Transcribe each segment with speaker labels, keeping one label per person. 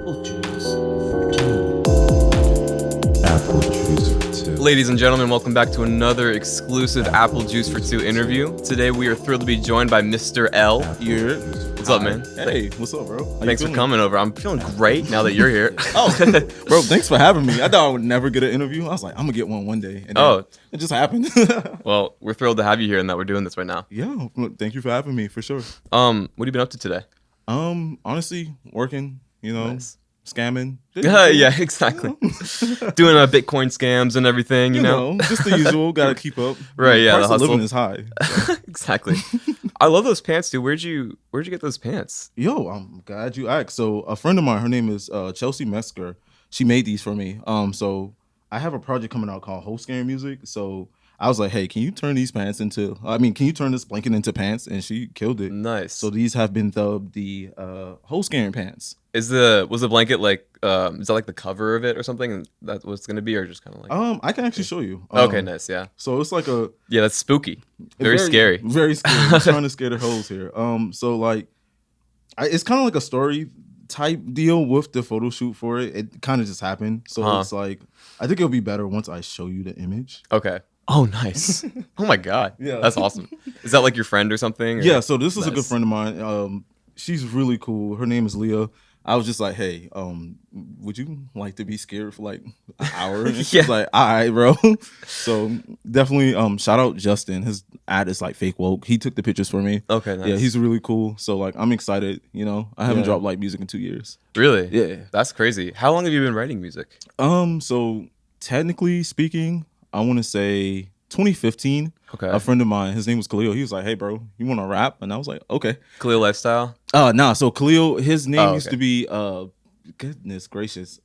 Speaker 1: Apple juice for two. Apple juice for two.
Speaker 2: Ladies and gentlemen, welcome back to another exclusive Apple Juice for Two interview. Today we are thrilled to be joined by Mr. L. What's up, man?
Speaker 3: Hey, what's up, bro? How
Speaker 2: Thanks
Speaker 3: you
Speaker 2: for
Speaker 3: feeling?
Speaker 2: coming over. I'm feeling great now that you're here.
Speaker 3: Oh, bro, thanks for having me. I thought I would never get an interview. I was like, I'm gonna get one day. And then
Speaker 2: Oh.
Speaker 3: it just happened.
Speaker 2: Well, we're thrilled to have you here and that we're doing this right now.
Speaker 3: Yeah, thank you for having me for sure.
Speaker 2: What have you been up to today?
Speaker 3: Honestly, working,
Speaker 2: Nice.
Speaker 3: scamming.
Speaker 2: Yeah, exactly. Doing Bitcoin scams and everything, you know?
Speaker 3: just the usual. Gotta keep up.
Speaker 2: Right, yeah,
Speaker 3: Price
Speaker 2: the
Speaker 3: of living
Speaker 2: hustle.
Speaker 3: is high.
Speaker 2: Exactly. I love those pants, dude. Where'd you get those pants?
Speaker 3: Yo, I'm glad you asked. So a friend of mine, her name is Chelsea Mesker. She made these for me. So I have a project coming out called Host Scaring Music. So I was like, hey, can you turn these pants into? Can you turn this blanket into pants? And she killed it.
Speaker 2: Nice.
Speaker 3: So these have been dubbed the Host Scaring pants.
Speaker 2: Was the blanket like is that like the cover of it or something? And that's what it's gonna be, or just kind of like
Speaker 3: I can actually show you.
Speaker 2: okay, nice, yeah.
Speaker 3: So it's like a
Speaker 2: Yeah, that's spooky. Very scary.
Speaker 3: Very scary. I'm trying to scare the hoes here. So like, it's kind of like a story type deal with the photo shoot for it. It kind of just happened. So it's like, I think it'll be better once I show you the image.
Speaker 2: Okay. Oh, nice. Oh my god.
Speaker 3: Yeah.
Speaker 2: That's awesome. Is that like your friend or something? Or?
Speaker 3: Yeah. So this is a good
Speaker 2: Nice.
Speaker 3: friend of mine. She's really cool. Her name is Leah. I was just like, hey, would you like to be scared for like an hour? And she's
Speaker 2: Yeah.
Speaker 3: like, all right, bro. So definitely shout out Justin. His ad is like fake woke. He took the pictures for me.
Speaker 2: Okay, nice.
Speaker 3: Yeah, he's really cool. So like I'm excited, I haven't
Speaker 2: Yeah.
Speaker 3: dropped like music in 2 years.
Speaker 2: Really?
Speaker 3: Yeah.
Speaker 2: That's crazy. How long have you been writing music?
Speaker 3: So technically speaking, I want to say 2015.
Speaker 2: Okay.
Speaker 3: A friend of mine, his name was Khalil. He was like, hey bro, you want to rap? And I was like, okay.
Speaker 2: Khalil Lifestyle?
Speaker 3: Nah, so Khalil, his name used
Speaker 2: okay.
Speaker 3: to be goodness gracious.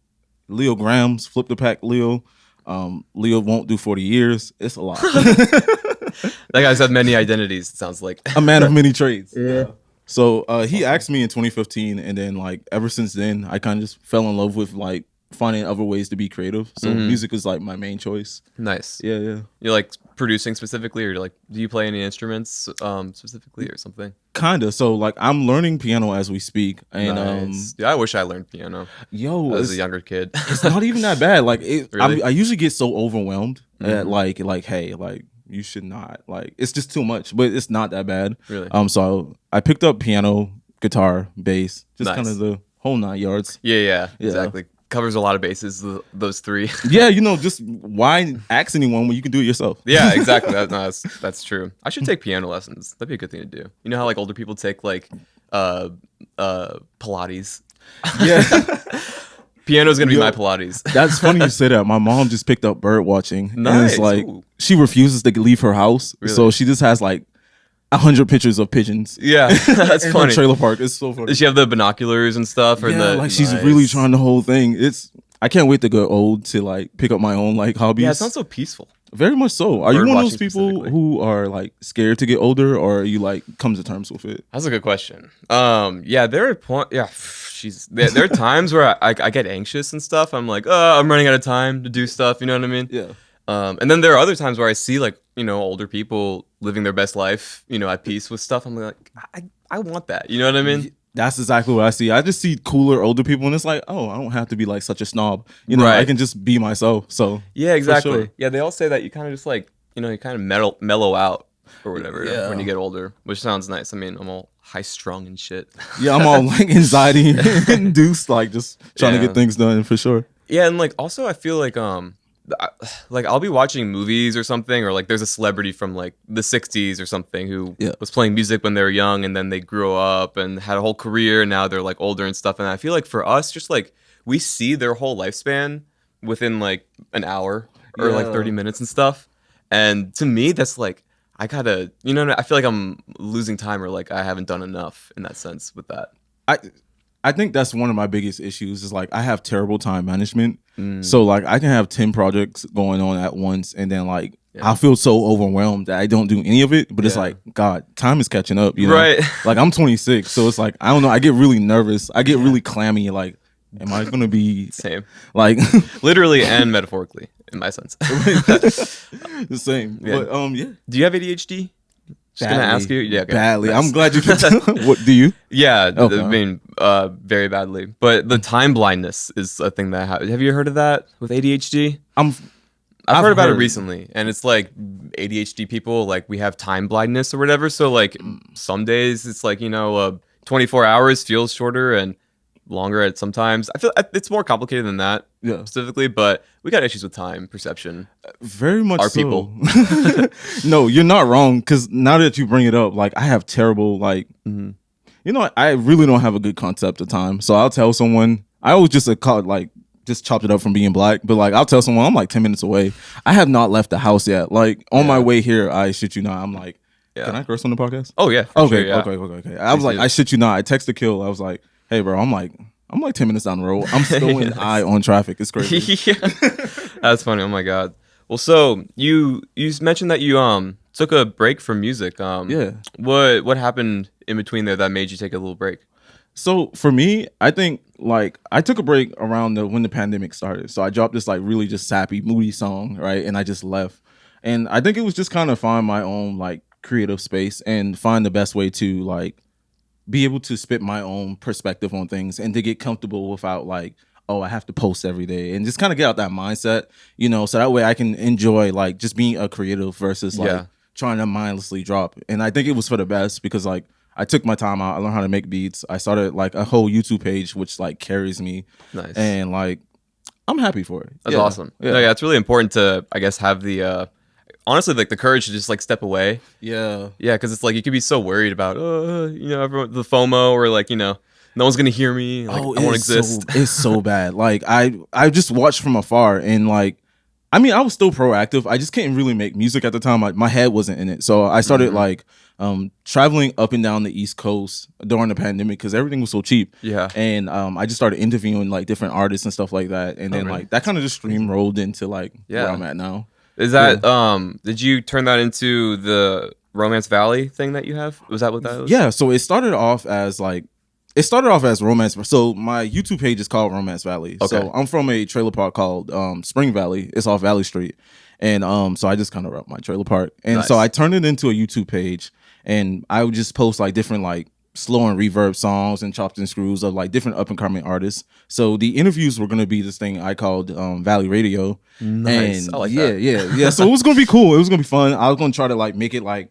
Speaker 3: Leo Grams, Flip the Pack Leo. Leo won't do 40 years. It's a lot.
Speaker 2: That guy's had many identities, it sounds like.
Speaker 3: A man of many trades. Yeah. So he asked me in 2015, and then like ever since then, I kind of just fell in love with like finding other ways to be creative. So music is like my main choice.
Speaker 2: Nice.
Speaker 3: Yeah.
Speaker 2: You're like producing specifically, or like do you play any instruments specifically or something?
Speaker 3: Kinda. So like I'm learning piano as we speak, and
Speaker 2: Nice. Yeah, I wish I learned piano
Speaker 3: yo,
Speaker 2: as a younger kid.
Speaker 3: it's not even that bad. Like
Speaker 2: Really?
Speaker 3: I usually get so overwhelmed at like hey, like you should not, like it's just too much, but it's not that bad.
Speaker 2: Really?
Speaker 3: So I picked up piano, guitar, bass, just
Speaker 2: Nice.
Speaker 3: kind of the whole 9 yards.
Speaker 2: Yeah, exactly. Covers a lot of bases, those three.
Speaker 3: Yeah, just why ask anyone when you can do it yourself?
Speaker 2: Yeah, exactly. That's true. I should take piano lessons. That'd be a good thing to do. You know how like older people take like Pilates.
Speaker 3: Yeah.
Speaker 2: Piano's gonna be
Speaker 3: Yo,
Speaker 2: my Pilates.
Speaker 3: That's funny you say that. My mom just picked up bird watching. And
Speaker 2: Nice.
Speaker 3: it's like
Speaker 2: Ooh.
Speaker 3: she refuses to leave her house.
Speaker 2: Really?
Speaker 3: So she just has like 100 pictures of pigeons.
Speaker 2: Yeah, that's
Speaker 3: in her
Speaker 2: funny.
Speaker 3: trailer park. It's so funny.
Speaker 2: Does she have the binoculars and stuff? Or
Speaker 3: Yeah, like she's
Speaker 2: Nice.
Speaker 3: really trying the whole thing. I can't wait to get old to like pick up my own like hobbies.
Speaker 2: Yeah, it sounds so peaceful.
Speaker 3: Very much so. Are you
Speaker 2: Bird
Speaker 3: one of those
Speaker 2: watching
Speaker 3: people
Speaker 2: specifically.
Speaker 3: who are like scared to get older, or are you like come to terms with it?
Speaker 2: That's a good question. Yeah, there are there are times where I get anxious and stuff. I'm like, I'm running out of time to do stuff. You know what I mean?
Speaker 3: Yeah.
Speaker 2: And then there are other times where I see like, older people living their best life, at peace with stuff. I'm like, I want that. You know what I mean?
Speaker 3: That's exactly what I see. I just see cooler older people, and it's like, oh, I don't have to be like such a snob. I
Speaker 2: Right.
Speaker 3: can just be myself. So
Speaker 2: Yeah, exactly.
Speaker 3: sure.
Speaker 2: Yeah, they all say that you kind of just like, you kind of mellow out or whatever
Speaker 3: Yeah.
Speaker 2: when you get older, which sounds nice. I mean, I'm all high strung and shit.
Speaker 3: yeah, I'm all like anxiety induced, like just trying to
Speaker 2: Yeah.
Speaker 3: get things done for sure.
Speaker 2: Yeah, and like also I feel like like I'll be watching movies or something, or like there's a celebrity from like the 60s or something who
Speaker 3: Yeah.
Speaker 2: was playing music when they were young, and then they grew up and had a whole career, and now they're like older and stuff. And I feel like for us, just like we see their whole lifespan within like an hour or like
Speaker 3: Yeah.
Speaker 2: 30 minutes and stuff. And to me, that's like I gotta, I feel like I'm losing time, or like I haven't done enough in that sense with that.
Speaker 3: I think that's one of my biggest issues is like I have terrible time management. So like I can have 10 projects going on at once, and then like
Speaker 2: Yeah.
Speaker 3: I feel so overwhelmed that I don't do any of it. But it's
Speaker 2: Yeah.
Speaker 3: like, God, time is catching up, you know?
Speaker 2: Right.
Speaker 3: Like I'm 26, so it's like I don't know. I get really nervous. I get really clammy. Like, am I gonna be
Speaker 2: Same,
Speaker 3: like
Speaker 2: literally and metaphorically in my sense.
Speaker 3: the same?
Speaker 2: Yeah.
Speaker 3: But yeah.
Speaker 2: Do you have ADHD? Just gonna ask you. Yeah, okay.
Speaker 3: badly.
Speaker 2: Nice.
Speaker 3: I'm glad you could. What do you?
Speaker 2: Yeah,
Speaker 3: Okay.
Speaker 2: I mean, very badly. But the time blindness is a thing that have you heard of that with ADHD?
Speaker 3: I've
Speaker 2: I've heard about it
Speaker 3: heard.
Speaker 2: recently, and it's like ADHD people, like we have time blindness or whatever. So like some days it's like 24 hours feels shorter and longer at sometimes. I feel it's more complicated than that
Speaker 3: Yeah,
Speaker 2: specifically, but we got issues with time perception.
Speaker 3: very much
Speaker 2: Our
Speaker 3: so.
Speaker 2: people.
Speaker 3: No, you're not wrong. Because now that you bring it up, like I have terrible like.
Speaker 2: Mhm.
Speaker 3: I really don't have a good concept of time. So I'll tell someone. I always just just chopped it up from being black, but like I'll tell someone I'm like 10 minutes away. I have not left the house yet. Like on my
Speaker 2: Yeah.
Speaker 3: way here, I shit you not. I'm like,
Speaker 2: Yeah.
Speaker 3: can I curse on the podcast?
Speaker 2: Oh yeah. for
Speaker 3: Okay,
Speaker 2: sure, yeah.
Speaker 3: okay. I was
Speaker 2: Please
Speaker 3: like,
Speaker 2: do.
Speaker 3: I shit you not. I texted Kill. I was like, hey bro, I'm like 10 minutes down the road. I'm still in eye on traffic. It's crazy.
Speaker 2: Yeah. That's funny. Oh my god. Well, so you mentioned that you took a break from music.
Speaker 3: Yeah.
Speaker 2: What happened in between there that made you take a little break?
Speaker 3: So for me, I think like I took a break around when the pandemic started. So I dropped this like really just sappy, moody song, right? And I just left. And I think it was just kind of find my own like creative space and find the best way to like be able to spit my own perspective on things and to get comfortable without like, oh, I have to post every day and just kind of get out that mindset, so that way I can enjoy like just being a creative versus like
Speaker 2: Yeah.
Speaker 3: trying to mindlessly drop. And I think it was for the best because like I took my time out. I learned how to make beats. I started like a whole YouTube page, which like carries me,
Speaker 2: Nice.
Speaker 3: and like I'm happy for it.
Speaker 2: That's
Speaker 3: Yeah.
Speaker 2: awesome.
Speaker 3: Yeah,
Speaker 2: No, yeah, it's really important to, I guess, have the honestly like the courage to just like step away.
Speaker 3: yeah.
Speaker 2: Yeah, because it's like you could be so worried about everyone, the FOMO, or like no one's gonna hear me. Like, I won't
Speaker 3: it's
Speaker 2: exist.
Speaker 3: it's so bad. Like I just watched from afar and like. I mean, I was still proactive. I just couldn't really make music at the time. My head wasn't in it. So I started
Speaker 2: Mhm.
Speaker 3: like traveling up and down the East Coast during the pandemic because everything was so cheap.
Speaker 2: Yeah.
Speaker 3: And I just started interviewing like different artists and stuff like that. And then
Speaker 2: really?
Speaker 3: like that kind of just streamrolled into like where
Speaker 2: Yeah.
Speaker 3: I'm at now.
Speaker 2: Is that did you turn that into the Romance Valley thing that you have? Was that what that was?
Speaker 3: Yeah. So it started off as Romance. So my YouTube page is called Romance Valley.
Speaker 2: Okay.
Speaker 3: So I'm from a trailer park called Spring Valley. It's off Valley Street. And so I just kind of rep my trailer park. And so
Speaker 2: Nice.
Speaker 3: I turned it into a YouTube page and I would just post like different like slow and reverb songs and chopped and screws of like different up and coming artists. So the interviews were gonna be this thing I called Valley Radio.
Speaker 2: Nice.
Speaker 3: And
Speaker 2: I like
Speaker 3: yeah,
Speaker 2: that.
Speaker 3: yeah. So it was gonna be cool. It was gonna be fun. I was gonna try to like make it like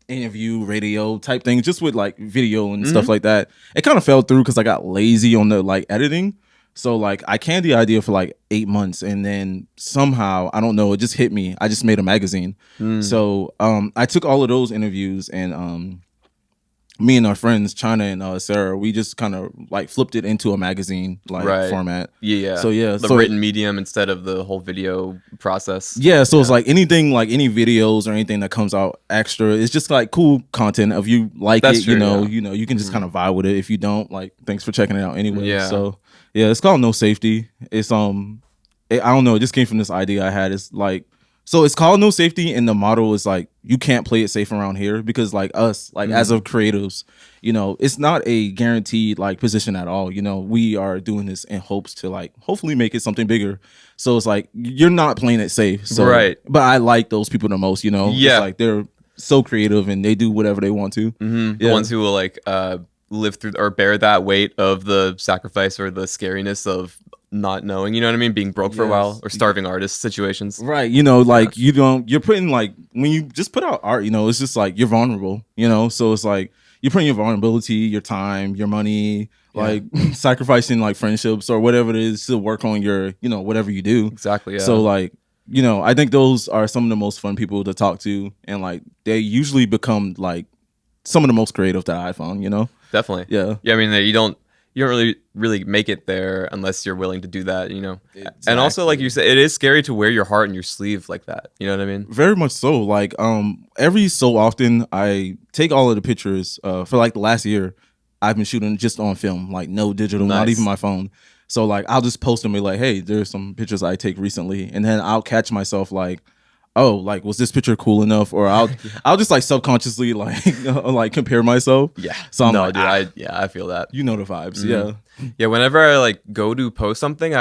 Speaker 3: interview radio type thing, just with like video and stuff like that. It kind of fell through because I got lazy on the like editing. So like I canned the idea for like 8 months, and then somehow I don't know, it just hit me. I just made a magazine. So I took all of those interviews and me and our friends China and Sarah, we just kind of like flipped it into a magazine like
Speaker 2: Right.
Speaker 3: format.
Speaker 2: Yeah.
Speaker 3: So yeah,
Speaker 2: the
Speaker 3: so
Speaker 2: written medium instead of the whole video process.
Speaker 3: yeah, so it's like anything, like any videos or anything that comes out extra, it's just like cool content. If you like
Speaker 2: That's
Speaker 3: it,
Speaker 2: true, yeah.
Speaker 3: you can just kind of vibe with it. If you don't, like, thanks for checking it out anyway.
Speaker 2: Yeah.
Speaker 3: So yeah, it's called No Safety. It's I don't know, it just came from this idea I had. It's like, so it's called No Safety, and the motto is like, you can't play it safe around here, because like us, like as of creatives, it's not a guaranteed like position at all. We are doing this in hopes to like hopefully make it something bigger. So it's like you're not playing it safe. So,
Speaker 2: Right.
Speaker 3: But I like those people the most.
Speaker 2: Yeah.
Speaker 3: It's like they're so creative and they do whatever they want to.
Speaker 2: The
Speaker 3: Yeah.
Speaker 2: ones who will like live through or bear that weight of the sacrifice or the scariness of not knowing, you know what I mean? Being broke for a while,
Speaker 3: Yes.
Speaker 2: or starving artist situations.
Speaker 3: Right. Like you're putting like, when you just put out art, it's just like you're vulnerable, so it's like you're putting your vulnerability, your time, your money, like sacrificing like friendships or whatever it is to work on your, whatever you do.
Speaker 2: Exactly. Yeah.
Speaker 3: So like, I think those are some of the most fun people to talk to, and like they usually become like some of the most creative that I found,
Speaker 2: definitely.
Speaker 3: Yeah.
Speaker 2: Yeah. I mean, you don't really make it there unless you're willing to do that, And also, like you said, it is scary to wear your heart on your sleeve like that. You know what I mean?
Speaker 3: Very much so. Like every so often I take all of the pictures for like the last year. I've been shooting just on film, like no digital, not
Speaker 2: Nice.
Speaker 3: even my phone. So like I'll just post them and be like, hey, there's some pictures I take recently, and then I'll catch myself like, oh, like was this picture cool enough? Or I'll just like subconsciously like like compare myself.
Speaker 2: Yeah.
Speaker 3: So I'm
Speaker 2: no,
Speaker 3: like,
Speaker 2: dude, I feel that.
Speaker 3: you know the vibes.
Speaker 2: Mhm.
Speaker 3: Yeah.
Speaker 2: Yeah, whenever I like go to post something,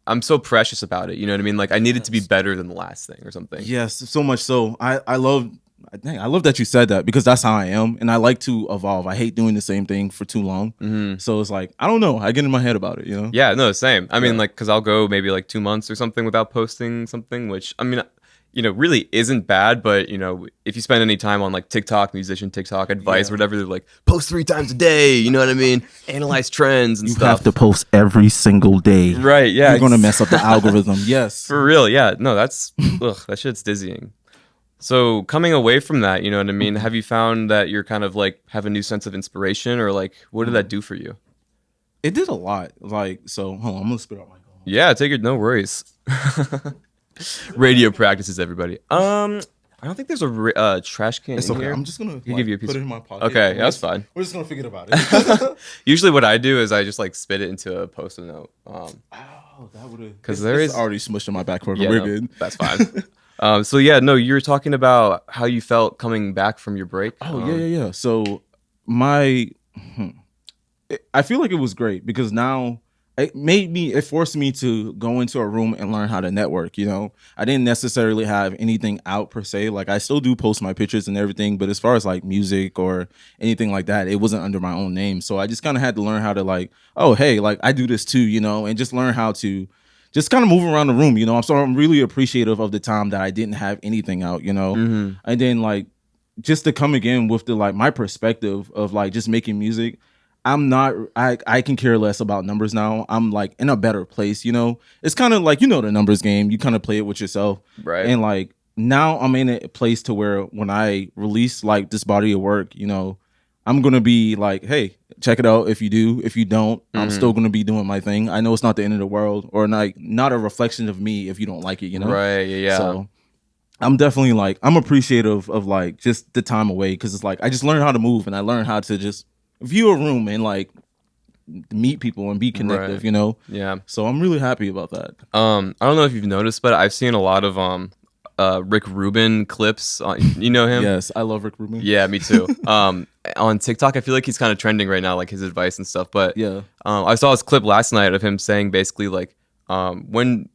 Speaker 2: I'm so precious about it. You know what I mean? Like I need it to be better than the last thing or something.
Speaker 3: Yes, so much so. I love dang, I love that you said that because that's how I am, and I like to evolve. I hate doing the same thing for too long. So it's like I don't know. I get in my head about it, you know.
Speaker 2: Yeah, no, same. I mean,
Speaker 3: Yeah.
Speaker 2: like, because I'll go maybe like 2 months or something without posting something, which I mean, really isn't bad. But if you spend any time on like TikTok, musician TikTok advice,
Speaker 3: Yeah.
Speaker 2: or whatever, they're like post 3 times a day. You know what I mean? Analyze trends and
Speaker 3: You
Speaker 2: stuff.
Speaker 3: have to post every single day.
Speaker 2: Right? Yeah.
Speaker 3: You're gonna mess up the algorithm. Yes.
Speaker 2: For real, yeah. No, that's that shit's dizzying. So coming away from that, you know what I mean? Have you found that you're kind of like have a new sense of inspiration, or like what did that do for you?
Speaker 3: It did a lot. Like, so hold on, I'm gonna spit out my phone.
Speaker 2: Yeah, take it. No worries. Radio practices, everybody. I don't think there's a trash can
Speaker 3: It's
Speaker 2: in
Speaker 3: okay.
Speaker 2: here.
Speaker 3: I'm just gonna
Speaker 2: give you a piece
Speaker 3: put
Speaker 2: of-
Speaker 3: it in my pocket.
Speaker 2: Okay,
Speaker 3: and
Speaker 2: yeah, that's fine.
Speaker 3: We're just gonna forget about it.
Speaker 2: Usually, what I do is I just like spit it into a post-it note.
Speaker 3: Oh, that would have
Speaker 2: 'Cause
Speaker 3: because
Speaker 2: there
Speaker 3: there is
Speaker 2: is-
Speaker 3: already smushed in my back pocket.
Speaker 2: Yeah,
Speaker 3: We're
Speaker 2: no,
Speaker 3: good.
Speaker 2: That's fine. So yeah, no, you were talking about how you felt coming back from your break.
Speaker 3: Oh yeah. So my, I feel like it was great because now it forced me to go into a room and learn how to network. You know, I didn't necessarily have anything out per se. Like I still do post my pictures and everything, but as far as like music or anything like that, it wasn't under my own name. So I just kind of had to learn how to like, oh hey, like I do this too, you know, and just learn how to just kind of move around the room, you know. So I'm really appreciative of the time that I didn't have anything out, you know. And then like just to come again with the like my perspective of like just making music. I can care less about numbers now. I'm like in a better place, you know. It's kind of like, you know, the numbers game. You kind of play it with yourself.
Speaker 2: Right.
Speaker 3: And like now I'm in a place to where when I release like this body of work, you know, I'm gonna be like, hey, check it out if you do. If you don't, I'm still gonna be doing my thing. I know it's not the end of the world or not a reflection of me if you don't like it, you know.
Speaker 2: Right. Yeah.
Speaker 3: So I'm definitely like I'm appreciative of like just the time away because it's like I just learned how to move and I learned how to just view a room and like meet people and be connective,
Speaker 2: Right.
Speaker 3: you know.
Speaker 2: Yeah.
Speaker 3: So I'm really happy about that.
Speaker 2: I don't know if you've noticed, but I've seen a lot of Rick Rubin clips. You know him?
Speaker 3: Yes, I love Rick Rubin.
Speaker 2: Yeah, me too. On TikTok, I feel like he's kind of trending right now, like his advice and stuff. But
Speaker 3: Yeah.
Speaker 2: I saw his clip last night of him saying basically like when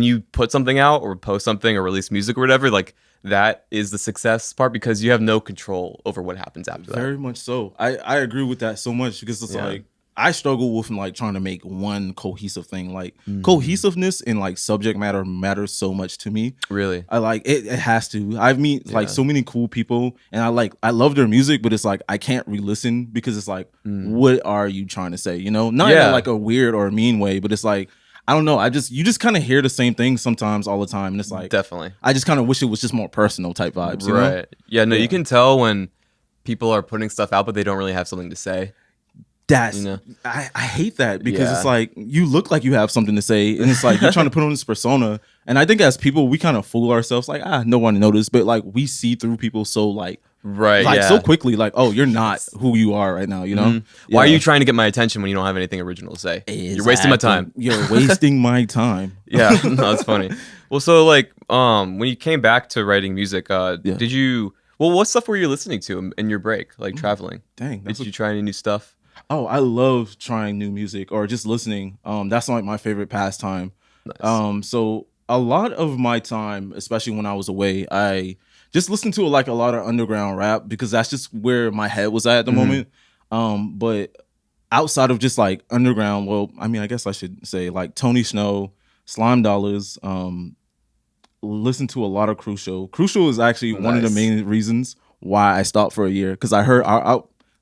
Speaker 2: you put something out or post something or release music or whatever, like that is the success part because you have no control over what happens after that.
Speaker 3: Very much so. I agree with that so much because it's
Speaker 2: Yeah.
Speaker 3: like I struggle with like trying to make one cohesive thing. Like cohesiveness and like subject matter matters so much to me.
Speaker 2: Really?
Speaker 3: I like it. It has to. I've met like
Speaker 2: Yeah.
Speaker 3: so many cool people, and I love their music, but it's like I can't re-listen because it's like, what are you trying to say? You know, not in
Speaker 2: Yeah.
Speaker 3: a, like a weird or a mean way, but it's like I don't know. You just kind of hear the same thing sometimes all the time, and it's like
Speaker 2: Definitely.
Speaker 3: I just kind of wish it was just more personal type vibes. You know?
Speaker 2: Right. Yeah. No,
Speaker 3: Yeah.
Speaker 2: you can tell when people are putting stuff out, but they don't really have something to say.
Speaker 3: That's
Speaker 2: You know?
Speaker 3: I hate that because
Speaker 2: Yeah.
Speaker 3: it's like you look like you have something to say, and it's like you're trying to put on this persona. And I think as people, we kind of fool ourselves, like no one noticed, but like we see through people so like
Speaker 2: Right. Yeah.
Speaker 3: so quickly, like oh, you're not who you are right now, you know?
Speaker 2: Why are
Speaker 3: Yeah.
Speaker 2: you trying to get my attention when you don't have anything original to say? You're wasting my time.
Speaker 3: Exactly. You're wasting my time.
Speaker 2: Yeah, no, that's funny. Well, so like, when you came back to writing music, did you? Well, what stuff were you listening to in your break, like traveling?
Speaker 3: Dang, that's
Speaker 2: Did you try any new stuff?
Speaker 3: Oh, I love trying new music or just listening. That's like my favorite pastime.
Speaker 2: Nice.
Speaker 3: So a lot of my time, especially when I was away, I just listened to like a lot of underground rap because that's just where my head was at the moment. But outside of just like underground, well, I mean, I guess I should say like Tony Snow, Slime Dollars, listen to a lot of Crucial. Crucial is actually one of the
Speaker 2: Nice.
Speaker 3: main reasons why I stopped for a year because I heard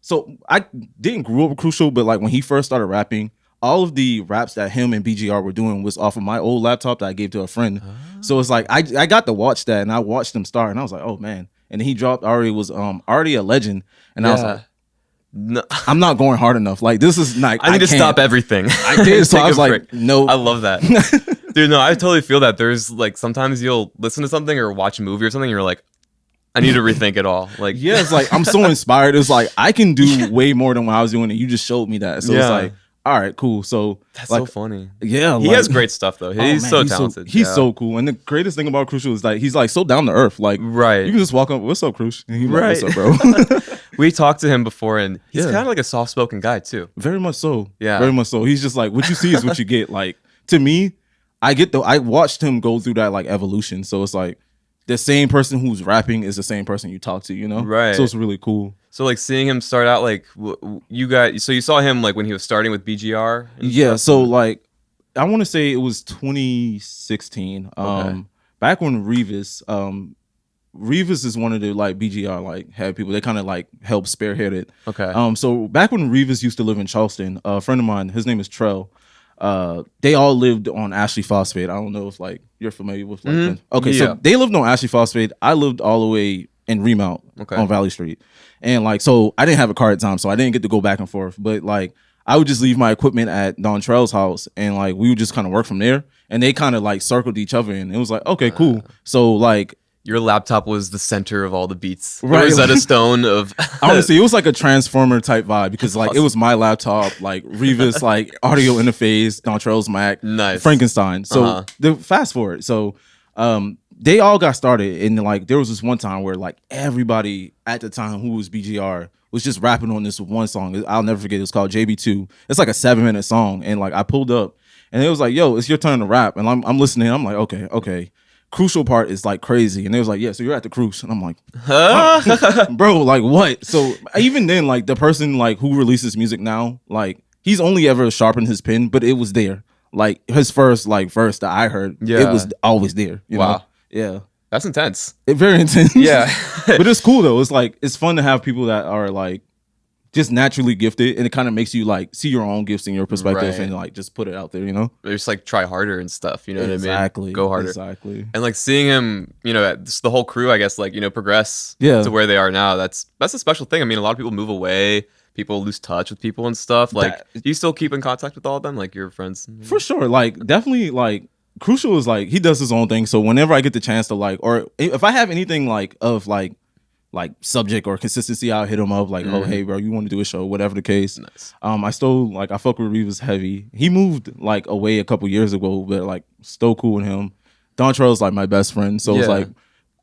Speaker 3: so I didn't grow up with Crucial, but like when he first started rapping, all of the raps that him and BGR were doing was off of my old laptop that I gave to a friend. So it's like I got to watch that and I watched him start and I was like, oh man. And then he dropped Ari was already a legend. And I was like,
Speaker 2: No,
Speaker 3: I'm not going hard enough. Like this is like
Speaker 2: I need to
Speaker 3: can't.
Speaker 2: stop everything.
Speaker 3: I did, so
Speaker 2: Take
Speaker 3: I was
Speaker 2: a
Speaker 3: like,
Speaker 2: break.
Speaker 3: no.
Speaker 2: I love that, dude. No, I totally feel that. There's like sometimes you'll listen to something or watch a movie or something, and you're like, I need to rethink it all. Like,
Speaker 3: Yeah, it's like I'm so inspired. It's like I can do way more than what I was doing, and you just showed me that. So it's
Speaker 2: Yeah.
Speaker 3: like, all right, cool. So
Speaker 2: that's
Speaker 3: like,
Speaker 2: so funny.
Speaker 3: yeah,
Speaker 2: He
Speaker 3: like-
Speaker 2: has great stuff though.
Speaker 3: Oh,
Speaker 2: He's
Speaker 3: man,
Speaker 2: so talented.
Speaker 3: He's
Speaker 2: yeah.
Speaker 3: so cool. And the greatest thing about Crucial is like he's like so down to earth. Like
Speaker 2: Right.
Speaker 3: you can just walk up, what's up, Crucial? And he's
Speaker 2: Right.
Speaker 3: like, what's up, bro?
Speaker 2: We talked to him before, and he's
Speaker 3: Yeah.
Speaker 2: kind of like a soft-spoken guy too.
Speaker 3: Very much so.
Speaker 2: Yeah.
Speaker 3: Very much so. He's just like what you see is what you get. Like to me, I watched him go through that like evolution. So it's like the same person who's rapping is the same person you talk to, you know?
Speaker 2: Right.
Speaker 3: So it's really cool.
Speaker 2: So like seeing him start out like you got so you saw him like when he was starting with BGR. And
Speaker 3: Yeah,
Speaker 2: stuff?
Speaker 3: so like I want to say it was 2016.
Speaker 2: Okay.
Speaker 3: Back when Revis is one of the like BGR like head people. They kind of like help spearhead it.
Speaker 2: Okay.
Speaker 3: So back when Revis used to live in Charleston, a friend of mine, his name is Trell. They all lived on Ashley Phosphate. I don't know if like you're familiar with like
Speaker 2: Mhm.
Speaker 3: okay,
Speaker 2: Yeah.
Speaker 3: so they lived on Ashley Phosphate. I lived all the way in Remount
Speaker 2: Okay.
Speaker 3: on Valley Street. And like so I didn't have a car at the time, so I didn't get to go back and forth. But like I would just leave my equipment at Don Trell's house and like we would just kind of work from there. And they kind of like circled each other and it was like, okay, cool. So like
Speaker 2: Your laptop was the center of all the beats.
Speaker 3: Right.
Speaker 2: The Rosetta Stone of
Speaker 3: honestly, it was like a transformer type vibe because like it was my laptop, like Revis, like audio interface, Don Trell's Mac,
Speaker 2: Nice.
Speaker 3: Frankenstein. So
Speaker 2: Uh-huh.
Speaker 3: the fast forward. So they all got started and like there was this one time where like everybody at the time who was BGR was just rapping on this one song. I'll never forget. It was called JB2. It's like a 7-minute song. And like I pulled up and it was like, yo, it's your turn to rap. And I'm listening. I'm like, okay. Crucial part is like crazy. And they was like, yeah, so you're at the cruise. And I'm like, bro, like what? So even then, like the person like who releases music now, like he's only ever sharpened his pen, but it was there. Like his first like verse that I heard,
Speaker 2: Yeah.
Speaker 3: it was always there. You
Speaker 2: Wow.
Speaker 3: know? Yeah.
Speaker 2: That's intense.
Speaker 3: It very intense.
Speaker 2: Yeah.
Speaker 3: But it's cool though. It's like it's fun to have people that are like just naturally gifted and it kind of makes you like see your own gifts in your perspective
Speaker 2: Right.
Speaker 3: and like just put it out there, you know?
Speaker 2: They just like try harder and stuff. You know what I
Speaker 3: Exactly.
Speaker 2: mean? Go harder.
Speaker 3: Exactly.
Speaker 2: And like seeing him, you know, just the whole crew, I guess, like, you know, progress
Speaker 3: Yeah.
Speaker 2: to where they are now. That's a special thing. I mean, a lot of people move away, people lose touch with people and stuff. Like,
Speaker 3: That-
Speaker 2: do you still keep in contact with all of them? Like your friends?
Speaker 3: For sure. Like definitely like Crucial is like he does his own thing. So whenever I get the chance to like or if I have anything like of like subject or consistency, I'll hit him up like, oh hey bro, you want to do a show, whatever the case.
Speaker 2: Nice.
Speaker 3: I still like I fuck with Reeves heavy. He moved like away a couple years ago, but like still cool with him. Don Trell's like my best friend. So it's
Speaker 2: Yeah.
Speaker 3: like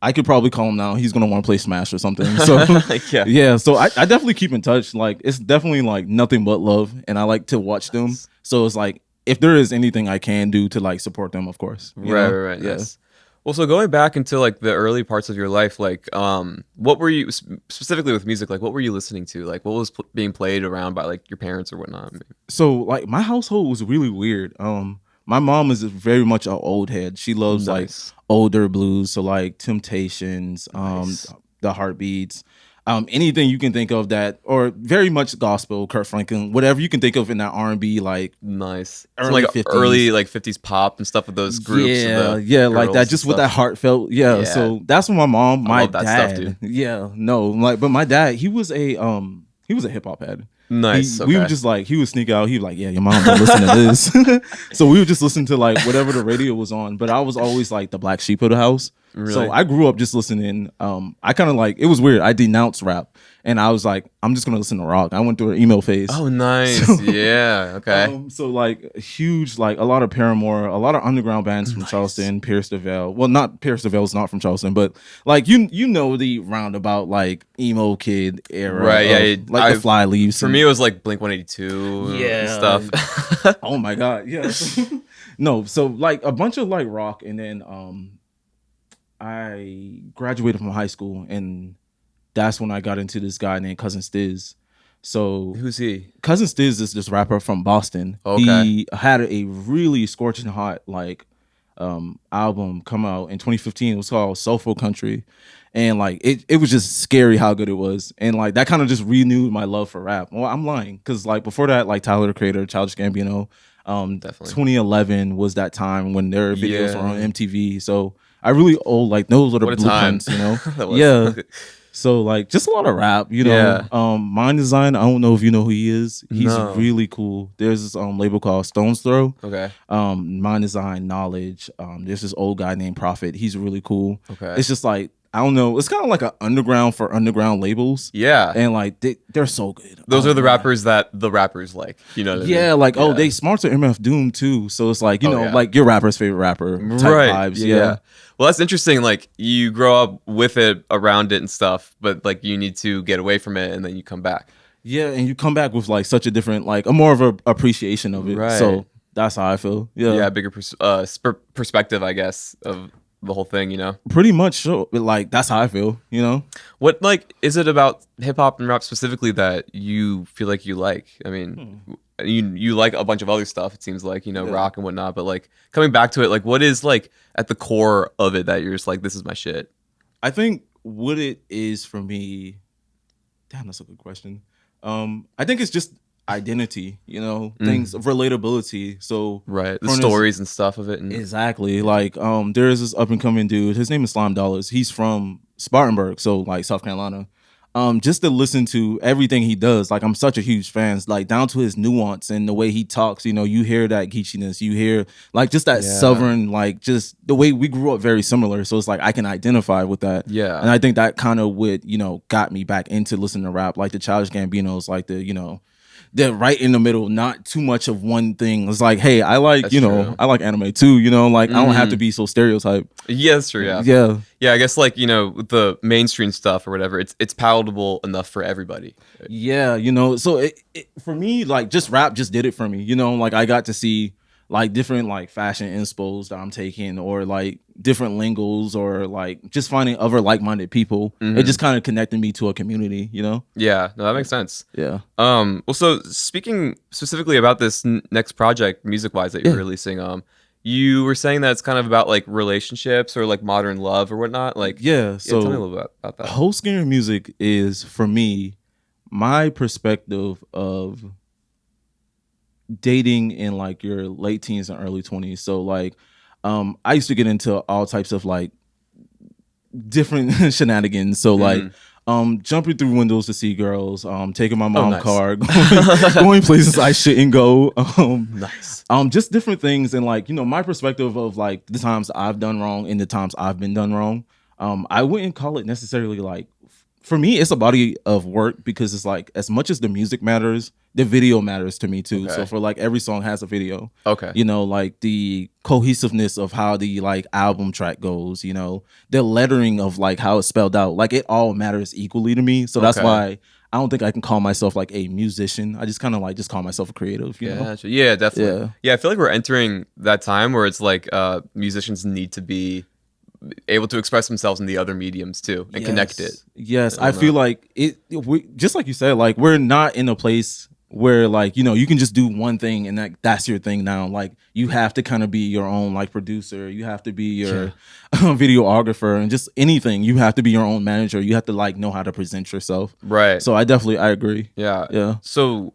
Speaker 3: I could probably call him now. He's gonna want to play Smash or something. So
Speaker 2: Yeah.
Speaker 3: yeah, so I definitely keep in touch. Like it's definitely like nothing but love, and I like to watch them. So it's like if there is anything I can do to like support them, of course. you know?
Speaker 2: Right.
Speaker 3: Yeah.
Speaker 2: Nice. Well, so going back into like the early parts of your life, like, what were you specifically with music? Like, what were you listening to? Like, what was being played around by like your parents or whatnot?
Speaker 3: So like my household was really weird. My mom is very much an old head. She loves
Speaker 2: Nice.
Speaker 3: like older blues, so like Temptations,
Speaker 2: Nice.
Speaker 3: the Heartbeats, anything you can think of that, or very much gospel, Kurt Franklin, whatever you can think of in that R&B, like
Speaker 2: Nice.
Speaker 3: Early
Speaker 2: Some, like
Speaker 3: 50s.
Speaker 2: early like 50s pop and stuff with those groups.
Speaker 3: yeah, like
Speaker 2: girls
Speaker 3: that,
Speaker 2: and
Speaker 3: just with that
Speaker 2: stuff.
Speaker 3: heartfelt, yeah.
Speaker 2: Yeah.
Speaker 3: So that's what my mom, my
Speaker 2: love that
Speaker 3: dad,
Speaker 2: stuff, dude.
Speaker 3: yeah, no, like, but my dad, he was a hip hop head.
Speaker 2: Nice.
Speaker 3: We would
Speaker 2: okay.
Speaker 3: just like he would sneak out. He was like, "Yeah, your mom don't listen to this." So we would just listen to like whatever the radio was on. But I was always like the black sheep of the house.
Speaker 2: Really?
Speaker 3: So I grew up just listening. I kind of like it was weird. I denounced rap, and I was like, I'm just gonna listen to rock. I went through an emo phase.
Speaker 2: Oh, nice.
Speaker 3: So-
Speaker 2: Yeah. Okay.
Speaker 3: So like huge, like a lot of Paramore, a lot of underground bands from
Speaker 2: Nice.
Speaker 3: Charleston, Pierce DeVille. Well, not Pierce DeVille's not from Charleston, but like you know the roundabout like emo kid era,
Speaker 2: Right, yeah,
Speaker 3: of, like the Fly Leaves.
Speaker 2: For me, it was like Blink 182
Speaker 3: Yeah.
Speaker 2: stuff.
Speaker 3: Oh my god, yeah. No, so like a bunch of like rock, and then I graduated from high school, and that's when I got into this guy named Cousin Stiz. So
Speaker 2: Who's he?
Speaker 3: Cousin Stiz is this rapper from Boston.
Speaker 2: Okay.
Speaker 3: He had a really scorching hot like album come out in 2015. It was called Soulful Country. And like it was just scary how good it was. And like that kind of just renewed my love for rap. Well, I'm lying. Cause like before that, like Tyler the Creator, Childish Gambino,
Speaker 2: Definitely.
Speaker 3: 2011 was that time when their videos
Speaker 2: Yeah.
Speaker 3: were on MTV. So I really owe like those are the
Speaker 2: What a time.
Speaker 3: blueprints, you know?
Speaker 2: That was-
Speaker 3: Yeah. So like just a lot of rap, you know.
Speaker 2: Yeah.
Speaker 3: Mind Design, I don't know if you know who he is. He's
Speaker 2: No.
Speaker 3: really cool. There's this label called Stone's Throw.
Speaker 2: Okay.
Speaker 3: Mind Design, Knowledge. There's this old guy named Prophet. He's really cool.
Speaker 2: Okay.
Speaker 3: It's just like I don't know. It's kind of like an underground for underground labels,
Speaker 2: Yeah.
Speaker 3: and like they're so good.
Speaker 2: Those
Speaker 3: Oh,
Speaker 2: are the
Speaker 3: man.
Speaker 2: rappers that the rappers like. You know what I mean?
Speaker 3: Yeah, like oh,
Speaker 2: Yeah.
Speaker 3: they sponsor MF Doom too. So it's like you
Speaker 2: Oh,
Speaker 3: know,
Speaker 2: yeah.
Speaker 3: like your rapper's favorite rapper type
Speaker 2: Right.
Speaker 3: vibes. Yeah.
Speaker 2: Well, that's interesting. Like you grow up with it, around it, and stuff, but like you need to get away from it, and then you come back.
Speaker 3: Yeah, and you come back with like such a different, like a more of a appreciation of it.
Speaker 2: Right.
Speaker 3: So that's how I feel. Yeah.
Speaker 2: Yeah, bigger perspective, I guess. Of the whole thing, you know?
Speaker 3: Pretty much, so, like that's how I feel. You know.
Speaker 2: What like is it about hip hop and rap specifically that you feel like you like? I mean, you like a bunch of other stuff. It seems like, you know,
Speaker 3: Yeah.
Speaker 2: rock and whatnot. But like coming back to it, like what is like at the core of it that you're just like, this is my shit?
Speaker 3: I think what it is for me, damn, that's a good question. I think it's just identity, you know, things of relatability. So
Speaker 2: Right, the
Speaker 3: for instance-
Speaker 2: stories and stuff of it. And
Speaker 3: exactly, like there is this up and coming dude. His name is Slime Dollars. He's from Spartanburg, so like South Carolina. Just to listen to everything he does, like I'm such a huge fan, like down to his nuance and the way he talks. You know, you hear that geechiness, you hear like just that
Speaker 2: Yeah.
Speaker 3: southern, like just the way we grew up very similar. So it's like I can identify with that.
Speaker 2: Yeah.
Speaker 3: And I think that kind of what, you know, got me back into listening to rap, like the Childish Gambinos, like the, you know, they're right in the middle, not too much of one thing. It's like, hey, I like,
Speaker 2: That's
Speaker 3: you know,
Speaker 2: true.
Speaker 3: I like anime too, you know, like I don't have
Speaker 2: Mhm.
Speaker 3: to be so stereotyped.
Speaker 2: yeah, that's true. Yeah.
Speaker 3: Yeah.
Speaker 2: Yeah, I guess like, you know, with the mainstream stuff or whatever, it's palatable enough for everybody.
Speaker 3: Yeah, you know, so it for me, like just rap just did it for me, you know, like I got to see like different like fashion inspos that I'm taking or like different lingos or like just finding other like-minded people. It just kind of connected me to a community, you know?
Speaker 2: Yeah, no, that makes sense.
Speaker 3: Yeah.
Speaker 2: Well, so speaking specifically about this next project, music-wise, that you're
Speaker 3: Yeah.
Speaker 2: releasing, you were saying that it's kind of about like relationships or like modern love or whatnot. Like,
Speaker 3: Yeah,
Speaker 2: yeah,
Speaker 3: so
Speaker 2: tell me a little bit about that.
Speaker 3: whole scary music is for me my perspective of dating in like your late teens and early 20s. So like I used to get into all types of like different shenanigans. So like jumping through windows to see girls, taking my mom's
Speaker 2: nice.
Speaker 3: car, going places I shouldn't go.
Speaker 2: Nice.
Speaker 3: Just different things and like, you know, my perspective of like the times I've done wrong and the times I've been done wrong. I wouldn't call it necessarily like, for me, it's a body of work because it's like as much as the music matters, the video matters to me too.
Speaker 2: Okay.
Speaker 3: So for like every song has a video.
Speaker 2: Okay.
Speaker 3: You know, like the cohesiveness of how the like album track goes, you know, the lettering of like how it's spelled out, like it all matters equally to me. So that's
Speaker 2: Okay.
Speaker 3: why I don't think I can call myself like a musician. I just kind of like just call myself a creative, you know?
Speaker 2: Gotcha. Yeah, definitely.
Speaker 3: Yeah.
Speaker 2: Yeah, I feel like we're entering that time where it's like musicians need to be able to express themselves in the other mediums too and connect it.
Speaker 3: Yes,
Speaker 2: I
Speaker 3: I
Speaker 2: don't
Speaker 3: feel
Speaker 2: know.
Speaker 3: like we, just like you said, like we're not in a place where like, you know, you can just do one thing and that's your thing now. Like you have to kind of be your own like producer. You have to be your videographer and just anything. You have to be your own manager. You have to like know how to present yourself.
Speaker 2: Right.
Speaker 3: So I agree.
Speaker 2: Yeah.
Speaker 3: Yeah.
Speaker 2: So,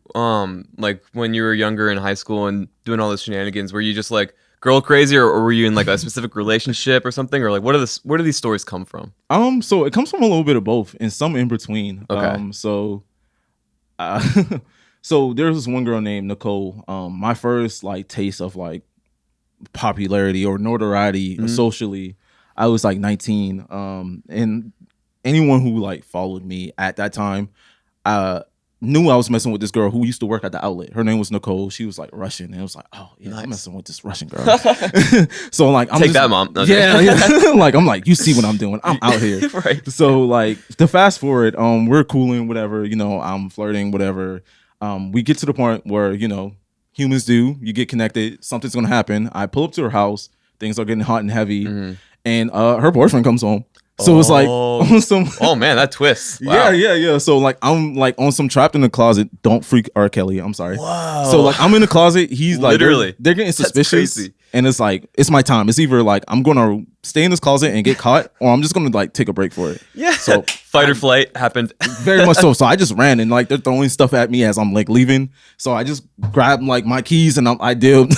Speaker 2: like when you were younger in high school and doing all those shenanigans, were you just like girl crazy, or were you in like a specific relationship or something, or like where do these stories come from?
Speaker 3: So it comes from a little bit of both and some in between.
Speaker 2: Okay.
Speaker 3: So there's this one girl named Nicole. My first like taste of like popularity or notoriety socially, I was like 19. And anyone who like followed me at that time, knew I was messing with this girl who used to work at the outlet. Her name was Nicole. She was like Russian, and it was like, oh yeah,
Speaker 2: Nice.
Speaker 3: I'm messing with this Russian girl. So like, I'm
Speaker 2: Take
Speaker 3: just,
Speaker 2: that, mom. No,
Speaker 3: yeah, yeah. Like I'm like, you see what I'm doing? I'm out here.
Speaker 2: Right.
Speaker 3: So like, to fast forward, we're cooling, whatever. You know, I'm flirting, whatever. We get to the point where, you know, humans do. You get connected. Something's gonna happen. I pull up to her house. Things are getting hot and heavy, and her boyfriend comes home. So it's like
Speaker 2: Oh.
Speaker 3: on some.
Speaker 2: Oh man, that twist. Wow.
Speaker 3: Yeah. So like I'm like on some trapped in the closet. Don't freak R. Kelly. I'm sorry.
Speaker 2: Wow.
Speaker 3: So like I'm in the closet. He's like
Speaker 2: Literally.
Speaker 3: they're getting
Speaker 2: That's
Speaker 3: suspicious,
Speaker 2: crazy.
Speaker 3: and it's like it's my time. It's either like I'm gonna stay in this closet and get caught, or I'm just gonna like take a break for it.
Speaker 2: Yeah.
Speaker 3: So
Speaker 2: Fight or flight happened.
Speaker 3: very much so. So I just ran and like they're throwing stuff at me as I'm like leaving. So I just grabbed like my keys and I dipped.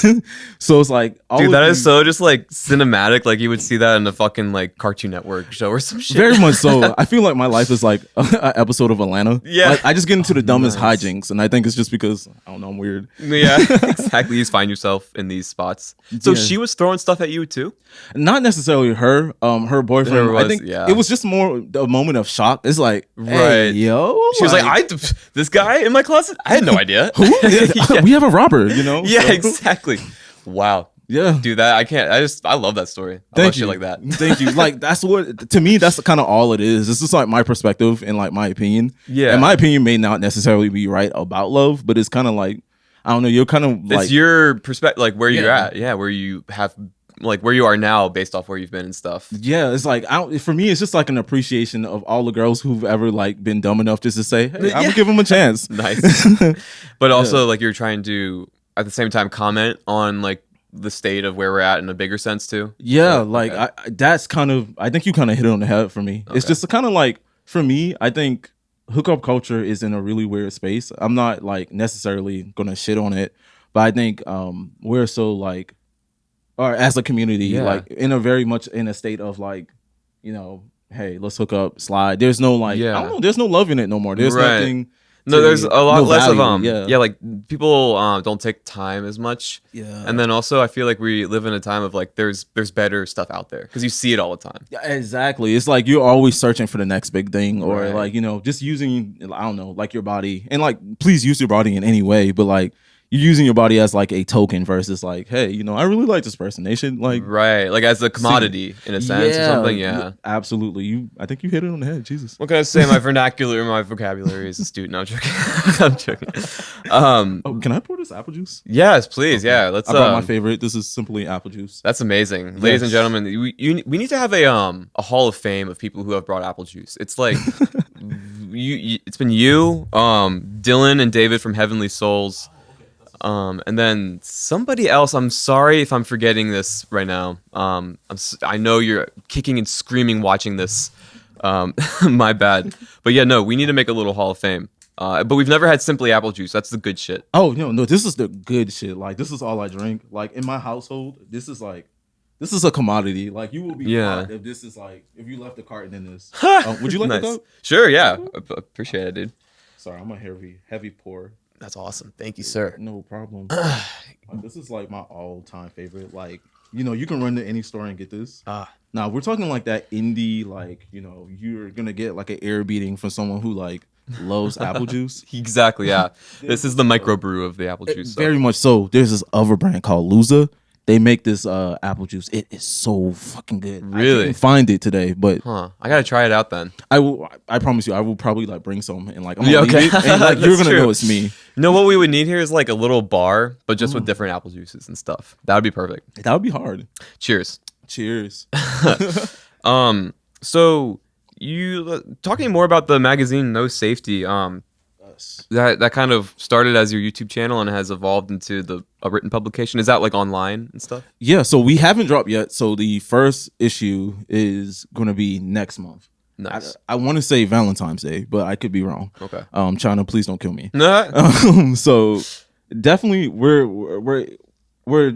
Speaker 3: So it's like all
Speaker 2: Dude,
Speaker 3: of
Speaker 2: that is
Speaker 3: these-
Speaker 2: so just like cinematic. Like you would see that in a fucking like Cartoon Network show or some shit.
Speaker 3: very much so. I feel like my life is like an episode of Atlanta.
Speaker 2: Yeah.
Speaker 3: Like, I just get into the dumbest
Speaker 2: nice.
Speaker 3: hijinks, and I think it's just because I don't know, I'm weird.
Speaker 2: Yeah, exactly. You just find yourself in these spots. So
Speaker 3: Yeah.
Speaker 2: she was throwing stuff at you too.
Speaker 3: Not necessarily her. Her boyfriend.
Speaker 2: There was,
Speaker 3: I think
Speaker 2: yeah.
Speaker 3: it was just more a moment of shock. It's like, hey,
Speaker 2: Right.
Speaker 3: yo.
Speaker 2: She was like, this guy in my closet? I had no idea.
Speaker 3: who?
Speaker 2: Yeah.
Speaker 3: We have a robber, you know?
Speaker 2: Yeah,
Speaker 3: So,
Speaker 2: exactly. Wow.
Speaker 3: Yeah.
Speaker 2: Dude, that I love that story. I
Speaker 3: Thank
Speaker 2: love
Speaker 3: you.
Speaker 2: shit like that.
Speaker 3: Thank you. Like that's what to me. That's kind of all it is. It's just like my perspective and like my opinion.
Speaker 2: Yeah.
Speaker 3: And my opinion may not necessarily be right about love, but it's kind of like I don't know. You're kind of like
Speaker 2: It's your perspective, like where you're
Speaker 3: Yeah.
Speaker 2: at. Yeah, where you have like where you are now based off where you've been and stuff.
Speaker 3: Yeah, it's like for me, it's just like an appreciation of all the girls who've ever like been dumb enough just to say, "Hey, I'm
Speaker 2: Yeah.
Speaker 3: gonna give them a chance."
Speaker 2: Nice. But also like you're trying to at the same time comment on like the state of where we're at in a bigger sense too.
Speaker 3: Yeah,
Speaker 2: So,
Speaker 3: like
Speaker 2: okay.
Speaker 3: that's kind of. I think you kind of hit it on the head for me. It's
Speaker 2: Okay.
Speaker 3: just kind of like for me. I think hookup culture is in a really weird space. I'm not like necessarily gonna shit on it, but I think we're so like, or as a community,
Speaker 2: Yeah.
Speaker 3: like in a very much in a state of like, you know, hey, let's hook up, slide. There's no like, I
Speaker 2: Yeah.
Speaker 3: don't know. There's no love in it no more. There's
Speaker 2: Right.
Speaker 3: nothing.
Speaker 2: No,
Speaker 3: to-
Speaker 2: there's a lot
Speaker 3: no
Speaker 2: less
Speaker 3: value.
Speaker 2: of like people don't take time as much.
Speaker 3: Yeah.
Speaker 2: And then also I feel like we live in a time of like there's better stuff out there because you see it all the time.
Speaker 3: Yeah, exactly. It's like you're always searching for the next big thing, or
Speaker 2: Right.
Speaker 3: like, you know, just using, I don't know, like your body, and like please use your body in any way, but like you're using your body as like a token versus like, hey, you know, I really like this person. They should like
Speaker 2: Right. Like as a commodity in a sense or something. Yeah.
Speaker 3: absolutely. I think you hit it on the head. Jesus.
Speaker 2: What can I say? My vocabulary is astute. No, I'm joking. I'm joking.
Speaker 3: Oh, can I pour this apple juice?
Speaker 2: Yes, please. Yeah, let's.
Speaker 3: I brought my favorite. This is simply apple juice.
Speaker 2: That's amazing, ladies and
Speaker 3: Yes.
Speaker 2: gentlemen. We need to have a hall of fame of people who have brought apple juice. It's like it's been you, Dylan and David from Heavenly Souls, and then somebody else. I'm sorry if I'm forgetting this right now. I know you're kicking and screaming watching this. My bad. But yeah, no, we need to make a little hall of fame. But we've never had simply apple juice. That's the good shit.
Speaker 3: Oh no, this is the good shit. Like this is all I drink. Like in my household, this is a commodity. Like you will be
Speaker 2: Yeah.
Speaker 3: fucked if this is like if you left the carton in this. Would you like
Speaker 2: Nice.
Speaker 3: to go?
Speaker 2: Sure, yeah. Appreciate it, dude.
Speaker 3: Sorry, I'm a heavy pour.
Speaker 2: That's awesome. Thank you, sir.
Speaker 3: No problem. Like, this is like my all-time favorite. Like, you know, you can run to any store and get this. Now we're talking like that indie, like, you know, you're gonna get like an air beating from someone who like loves apple juice.
Speaker 2: Exactly, yeah. This is the microbrew of the apple juice. So.
Speaker 3: Very much so. There's this other brand called Luza. They make this apple juice. It is so fucking good.
Speaker 2: Really?
Speaker 3: I didn't find it today, but
Speaker 2: Huh. I gotta try it out then.
Speaker 3: I promise you, I will probably like bring some and like I'm
Speaker 2: Yeah,
Speaker 3: gonna leave
Speaker 2: okay.
Speaker 3: it, and like you're
Speaker 2: That's
Speaker 3: gonna
Speaker 2: true.
Speaker 3: know it's me.
Speaker 2: No, what we would need here is like a little bar, but just with different apple juices and stuff. That would be perfect.
Speaker 3: That would be hard.
Speaker 2: Cheers.
Speaker 3: Cheers.
Speaker 2: So you talking more about the magazine No Safety.
Speaker 3: Us.
Speaker 2: That kind of started as your YouTube channel and has evolved into a written publication. Is that like online and stuff?
Speaker 3: Yeah, so we haven't dropped yet. So the first issue is gonna be next month.
Speaker 2: Nice.
Speaker 3: I want to say Valentine's Day, but I could be wrong.
Speaker 2: Okay.
Speaker 3: China, please don't kill me.
Speaker 2: No.
Speaker 3: So definitely we're
Speaker 2: We're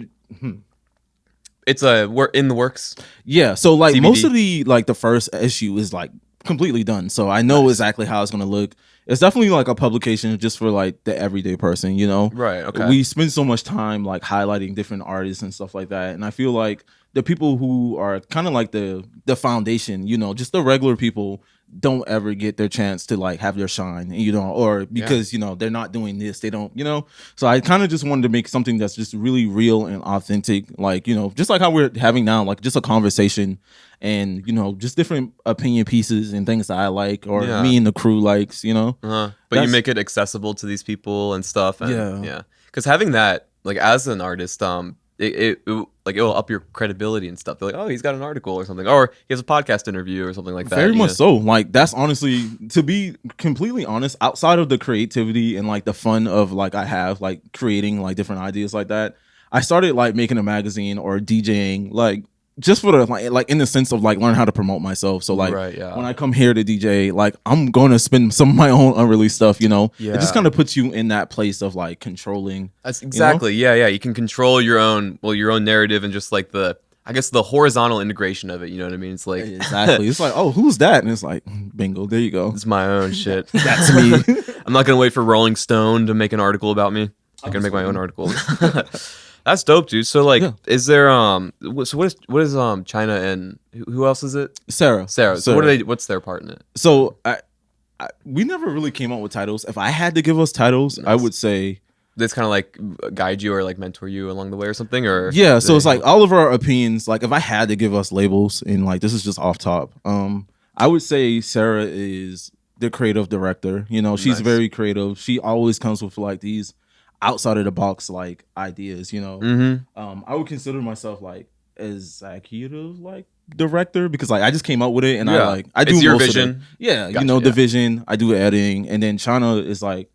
Speaker 2: in the works.
Speaker 3: yeah. So like
Speaker 2: CBD.
Speaker 3: most of the first issue is like completely done. So I know exactly how it's gonna look. It's definitely like a publication just for like the everyday person, you know.
Speaker 2: Right. Okay.
Speaker 3: We spend so much time like highlighting different artists and stuff like that, and I feel like the people who are kind of like the foundation, you know, just the regular people don't ever get their chance to like have their shine, you know, or because you know they're not doing this, they don't, you know. So I kind of just wanted to make something that's just really real and authentic, like, you know, just like how we're having now, like just a conversation, and you know, just different opinion pieces and things that I like or
Speaker 2: Yeah.
Speaker 3: me and the crew likes, you know.
Speaker 2: But you
Speaker 3: That's-
Speaker 2: make it accessible to these people and stuff. And,
Speaker 3: Yeah.
Speaker 2: yeah. Because having that, like, as an artist, it will up your credibility and stuff. They're like, oh, he's got an article or something, or he has a podcast interview or something like that.
Speaker 3: Very
Speaker 2: you
Speaker 3: much
Speaker 2: know?
Speaker 3: so. Like that's honestly, to be completely honest, outside of the creativity and like the fun of like I have like creating like different ideas like that, I started like making a magazine or DJing like just for the like in the sense of like learn how to promote myself. So like
Speaker 2: Right, yeah.
Speaker 3: when I come here to DJ, like I'm going to spend some of my own unreleased stuff, you know. It just
Speaker 2: Yeah.
Speaker 3: kind of puts you in that place of like controlling.
Speaker 2: That's exactly. Yeah. You can control your own narrative and just like the horizontal integration of it. You know what I mean? It's like
Speaker 3: Exactly. It's like, oh, who's that? And it's like, bingo, there you go.
Speaker 2: it's my own shit.
Speaker 3: That's me.
Speaker 2: I'm not gonna wait for Rolling Stone to make an article about me. I'm gonna make my own article. That's dope, dude. So like,
Speaker 3: Yeah.
Speaker 2: is there so what is China and who else is it?
Speaker 3: Sarah.
Speaker 2: Sarah. So what are they? What's their part in it?
Speaker 3: So we never really came up with titles. If I had to give us titles, I would say
Speaker 2: That's kind of like guide you or like mentor you along the way or something, or
Speaker 3: yeah. So it's like all of our opinions. Like if I had to give us labels, and like this is just off top, I would say Sarah is the creative director. You know, she's
Speaker 2: Nice.
Speaker 3: very creative. She always comes with like these outside of the box like ideas. You know,
Speaker 2: Mm-hmm.
Speaker 3: I would consider myself like executive like director because like I just came out with it and
Speaker 2: Yeah.
Speaker 3: I do
Speaker 2: It's your
Speaker 3: most of
Speaker 2: vision.
Speaker 3: yeah,
Speaker 2: Gotcha,
Speaker 3: the
Speaker 2: yeah.
Speaker 3: vision. I do editing, and then China is like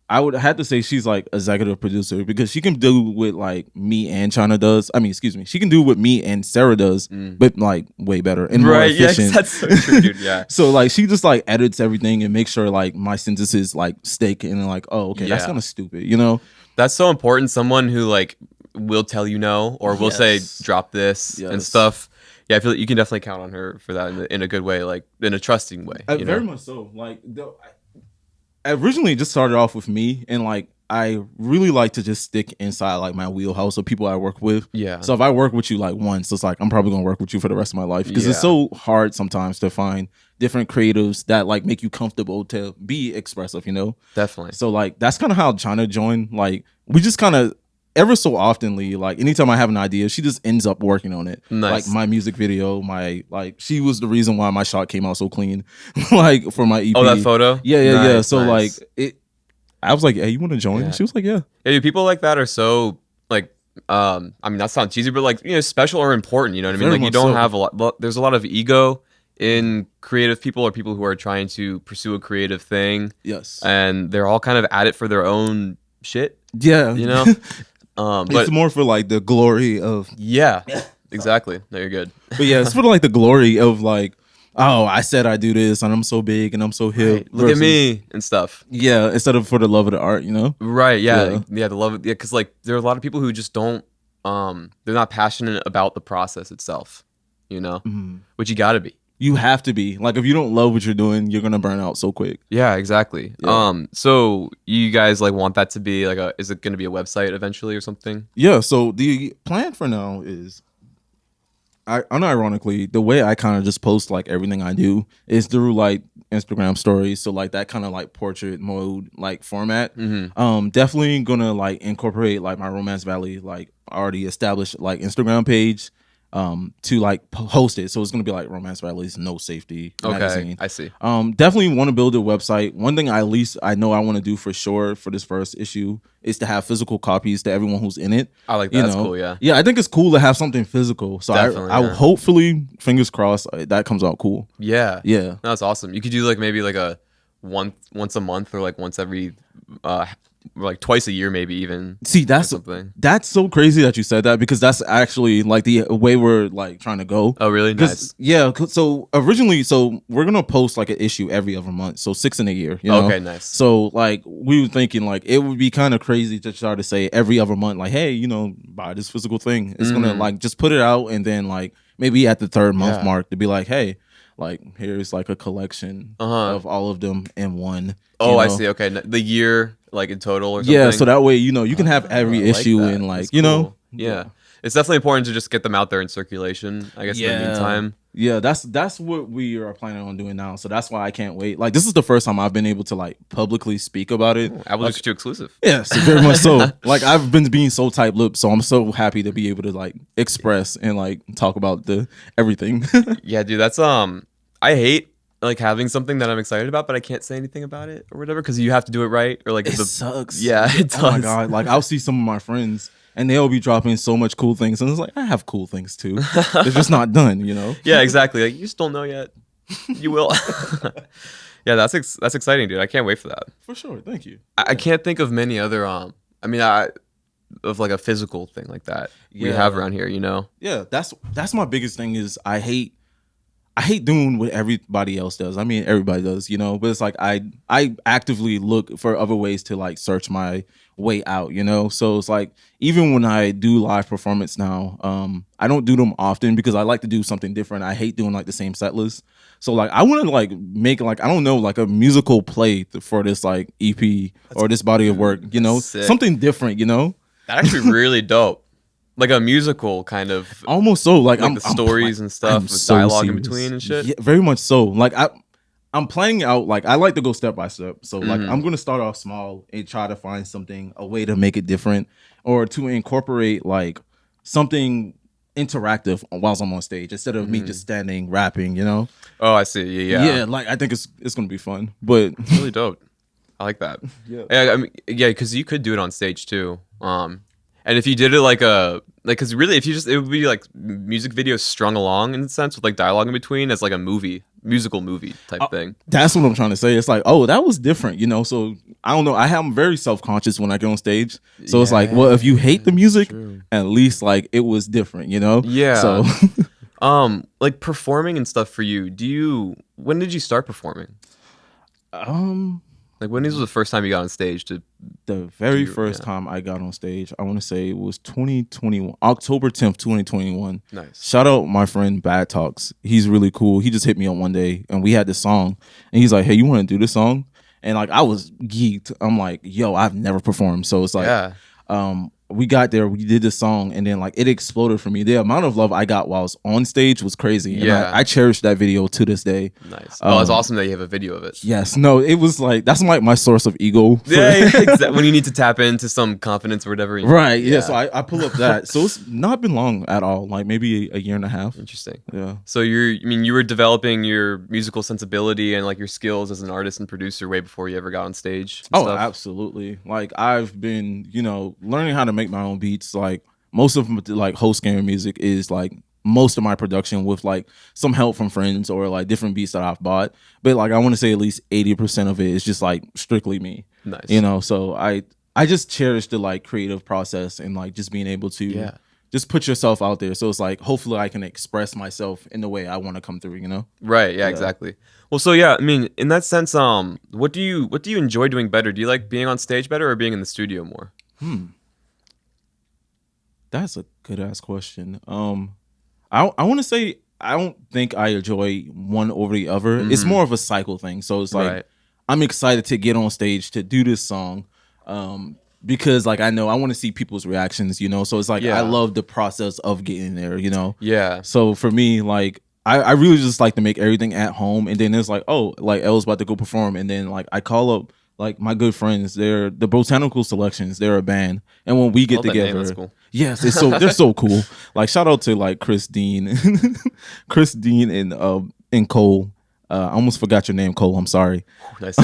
Speaker 3: I would have to say she's like executive producer because she can do what like me and China does. I mean, excuse me, she can do what me and Sarah does, but like way better and more
Speaker 2: Right, yes,
Speaker 3: efficient.
Speaker 2: that's so true, dude. Yeah.
Speaker 3: So like she just like edits everything and makes sure like my sentences like stick and like oh okay that's
Speaker 2: Yeah.
Speaker 3: kind of stupid, you know.
Speaker 2: That's so important. Someone who like will tell you no or will say
Speaker 3: Yes.
Speaker 2: drop this and
Speaker 3: Yes.
Speaker 2: stuff. Yeah, I feel like you can definitely count on her for that in a good way, like in a trusting way. You
Speaker 3: Very
Speaker 2: know?
Speaker 3: much so. Like I originally just started off with me and like I really like to just stick inside like my wheelhouse of people I work with.
Speaker 2: Yeah.
Speaker 3: So if I work with you like once, it's like I'm probably gonna work with you for the rest of my life because it's
Speaker 2: Yeah.
Speaker 3: so hard sometimes to find different creatives that like make you comfortable to be expressive, you know.
Speaker 2: Definitely.
Speaker 3: So like that's kind of how China joined. Like we just kind of ever so oftenly like anytime I have an idea, she just ends up working on it.
Speaker 2: Nice.
Speaker 3: Like my music video, my like she was the reason why my shot came out so clean, like for my EP.
Speaker 2: Oh, that photo?
Speaker 3: Yeah.
Speaker 2: Nice,
Speaker 3: So
Speaker 2: nice.
Speaker 3: like it. I was like, "Hey, you want to join?"
Speaker 2: Yeah.
Speaker 3: She was like, "Yeah."
Speaker 2: Yeah, dude, people like that are so like I mean that sounds cheesy, but like, you know, special or important, you know what I mean?
Speaker 3: Very
Speaker 2: Like you
Speaker 3: much
Speaker 2: don't
Speaker 3: so.
Speaker 2: have there's a lot of ego in creative people or people who are trying to pursue a creative thing
Speaker 3: Yes.
Speaker 2: and they're all kind of at it for their own shit,
Speaker 3: Yeah.
Speaker 2: you know? But
Speaker 3: it's more for like the glory of.
Speaker 2: yeah, exactly. No, you're good.
Speaker 3: But yeah, it's for like the glory of like, oh, I said I do this and I'm so big and I'm so hip.
Speaker 2: Right. Look at
Speaker 3: versus-
Speaker 2: me and stuff.
Speaker 3: Yeah, instead of for the love of the art, you know.
Speaker 2: Right. Yeah.
Speaker 3: Yeah.
Speaker 2: Yeah. The love. Yeah. Because like there are a lot of people who just don't. They're not passionate about the process itself. You know, which you got to be.
Speaker 3: You have to be like if you don't love what you're doing, you're gonna burn out so quick.
Speaker 2: Yeah. Exactly.
Speaker 3: Yeah.
Speaker 2: So you guys like want that to be like a? Is it going to be a website eventually or something?
Speaker 3: Yeah. So the plan for now is, unironically, the way I kind of just post like everything I do is through like Instagram stories. So like that kind of like portrait mode like format. Definitely gonna like incorporate like my Romance Valley like already established like Instagram page to like host it. So it's gonna be like Romance Valley's No Safety
Speaker 2: Okay.
Speaker 3: magazine.
Speaker 2: I see.
Speaker 3: Definitely want to build a website. One thing at least I know I want to do for sure for this first issue is to have physical copies to everyone who's in it.
Speaker 2: I like that. That's cool. Yeah.
Speaker 3: Yeah, I think it's cool to have something physical. So
Speaker 2: Definitely,
Speaker 3: I
Speaker 2: yeah.
Speaker 3: hopefully, fingers crossed, that comes out cool.
Speaker 2: Yeah.
Speaker 3: Yeah.
Speaker 2: No, that's awesome. You could do like maybe like a once a month or like once every or like twice a year maybe even.
Speaker 3: See,
Speaker 2: or something.
Speaker 3: that's so crazy that you said that because that's actually like the way we're like trying to go.
Speaker 2: Oh really?
Speaker 3: 'Cause-
Speaker 2: Nice.
Speaker 3: Yeah. So originally, so we're gonna post like an issue every other month, so 6 in a year. You know?
Speaker 2: Okay, nice.
Speaker 3: So like we were thinking like it would be kind of crazy to try to say every other month like, hey, you know, buy this physical thing. It's gonna like just put it out and then like maybe at the third month
Speaker 2: Yeah.
Speaker 3: mark to be like, hey, like here's like a collection of all of them in one.
Speaker 2: Oh,
Speaker 3: you
Speaker 2: I
Speaker 3: know?
Speaker 2: see. Okay, the year like in total or something.
Speaker 3: Yeah, so that way you know you can have every
Speaker 2: I like
Speaker 3: issue
Speaker 2: that.
Speaker 3: and like
Speaker 2: That's
Speaker 3: you know
Speaker 2: cool. Yeah. It's definitely important to just get them out there in circulation, I guess, in the meantime.
Speaker 3: Yeah, that's what we are planning on doing now. So that's why I can't wait. Like this is the first time I've been able to like publicly speak about it.
Speaker 2: Apple Juice 2 exclusive.
Speaker 3: Yes, very much so. Like I've been being so tight-lipped, so I'm so happy to be able to like express and like talk about the everything.
Speaker 2: Yeah, dude, that's I hate like having something that I'm excited about, but I can't say anything about it or whatever because you have to do it right or like
Speaker 3: It sucks.
Speaker 2: Yeah, it does.
Speaker 3: Oh my god! Like I'll see some of my friends and they'll be dropping so much cool things, and it's like I have cool things too. They're just not done, you know.
Speaker 2: Yeah, exactly. Like you just don't know yet. You will. Yeah, that's exciting, dude. I can't wait for that.
Speaker 3: For sure. Thank you.
Speaker 2: I can't think of many other of like a physical thing like that we
Speaker 3: Yeah.
Speaker 2: have around here, you know.
Speaker 3: Yeah, that's my biggest thing is I hate doing what everybody else does. I mean, everybody does, you know, but it's like I actively look for other ways to like search my way out, you know. So it's like even when I do live performance now, I don't do them often because I like to do something different. I hate doing like the same set list. So like I want to like make like I don't know like a musical play for this like EP or this body of work, you know,
Speaker 2: sick.
Speaker 3: something different, you know.
Speaker 2: That actually really dope. Like a musical kind of
Speaker 3: Almost so like,
Speaker 2: like the stories and stuff with dialogue in between and shit.
Speaker 3: Yeah, very much so. Like I'm planning out like I like to go step by step. So like
Speaker 2: Mm-hmm.
Speaker 3: I'm gonna start off small and try to find something, a way to make it different, or to incorporate like something interactive whilst I'm on stage instead of me just standing rapping. You know?
Speaker 2: Oh, I see. Yeah.
Speaker 3: Yeah. Like I think it's gonna be fun. But
Speaker 2: It's really dope. I like that.
Speaker 3: Yeah.
Speaker 2: I mean, yeah, because you could do it on stage too. And if you did it like a because really, if you just it would be like music videos strung along in a sense with like dialogue in between as like a musical movie type thing.
Speaker 3: That's what I'm trying to say. It's like, oh, that was different, you know. So I don't know. I'm very self conscious when I get on stage. So it's like, well, if you hate the music,
Speaker 2: true.
Speaker 3: at least like it was different, you know.
Speaker 2: Yeah.
Speaker 3: So
Speaker 2: like performing and stuff for you. When did you start performing? Like when was the first time you got on stage to?
Speaker 3: The very first time I got on stage, I want to say it was 2021, October 10th, 2021.
Speaker 2: Nice.
Speaker 3: Shout out my friend Bad Talks. He's really cool. He just hit me up one day and we had this song and he's like, hey, you want to do this song? And like, I was geeked. I'm like, yo, I've never performed. So it's like, we got there, we did the song, and then like it exploded for me. The amount of love I got while I was on stage was crazy. And I cherish that video to this day.
Speaker 2: Nice. Well, it's awesome that you have a video of it.
Speaker 3: Yes. No, it was like, that's like my source of ego.
Speaker 2: Yeah, exactly. When you need to tap into some confidence or whatever.
Speaker 3: Right. Yeah. So I pull up that. So it's not been long at all. Like maybe a year and a half.
Speaker 2: Interesting.
Speaker 3: Yeah.
Speaker 2: So you were developing your musical sensibility and like your skills as an artist and producer way before you ever got on stage.
Speaker 3: Oh,
Speaker 2: stuff.
Speaker 3: absolutely. Like I've been, learning how to make my own beats. Like most of like host game music is like most of my production with like some help from friends or like different beats that I've bought. But like I want to say at least 80% of it is just like strictly me.
Speaker 2: Nice.
Speaker 3: So I just cherish the like creative process and like just being able to just put yourself out there. So it's like hopefully I can express myself in the way I want to come through,
Speaker 2: Right, yeah, exactly. Well, so yeah, I mean, in that sense, what do you enjoy doing better? Do you like being on stage better or being in the studio more?
Speaker 3: That's a good ass question. I want to say I don't think I enjoy one over the other. It's more of a cycle thing. So it's like I'm excited to get on stage to do this song, because like I know I want to see people's reactions. So it's like I love the process of getting there.
Speaker 2: Yeah.
Speaker 3: So for me, like I really just like to make everything at home, and then it's like, oh, like Elle's about to go perform, and then like I call up like my good friends. They're the Botanical Selections. They're a band, and when we get together,
Speaker 2: that's cool.
Speaker 3: yes, they're so cool. Like shout out to like Chris Dean and Cole. I almost forgot your name, Cole. I'm sorry.
Speaker 2: Nice.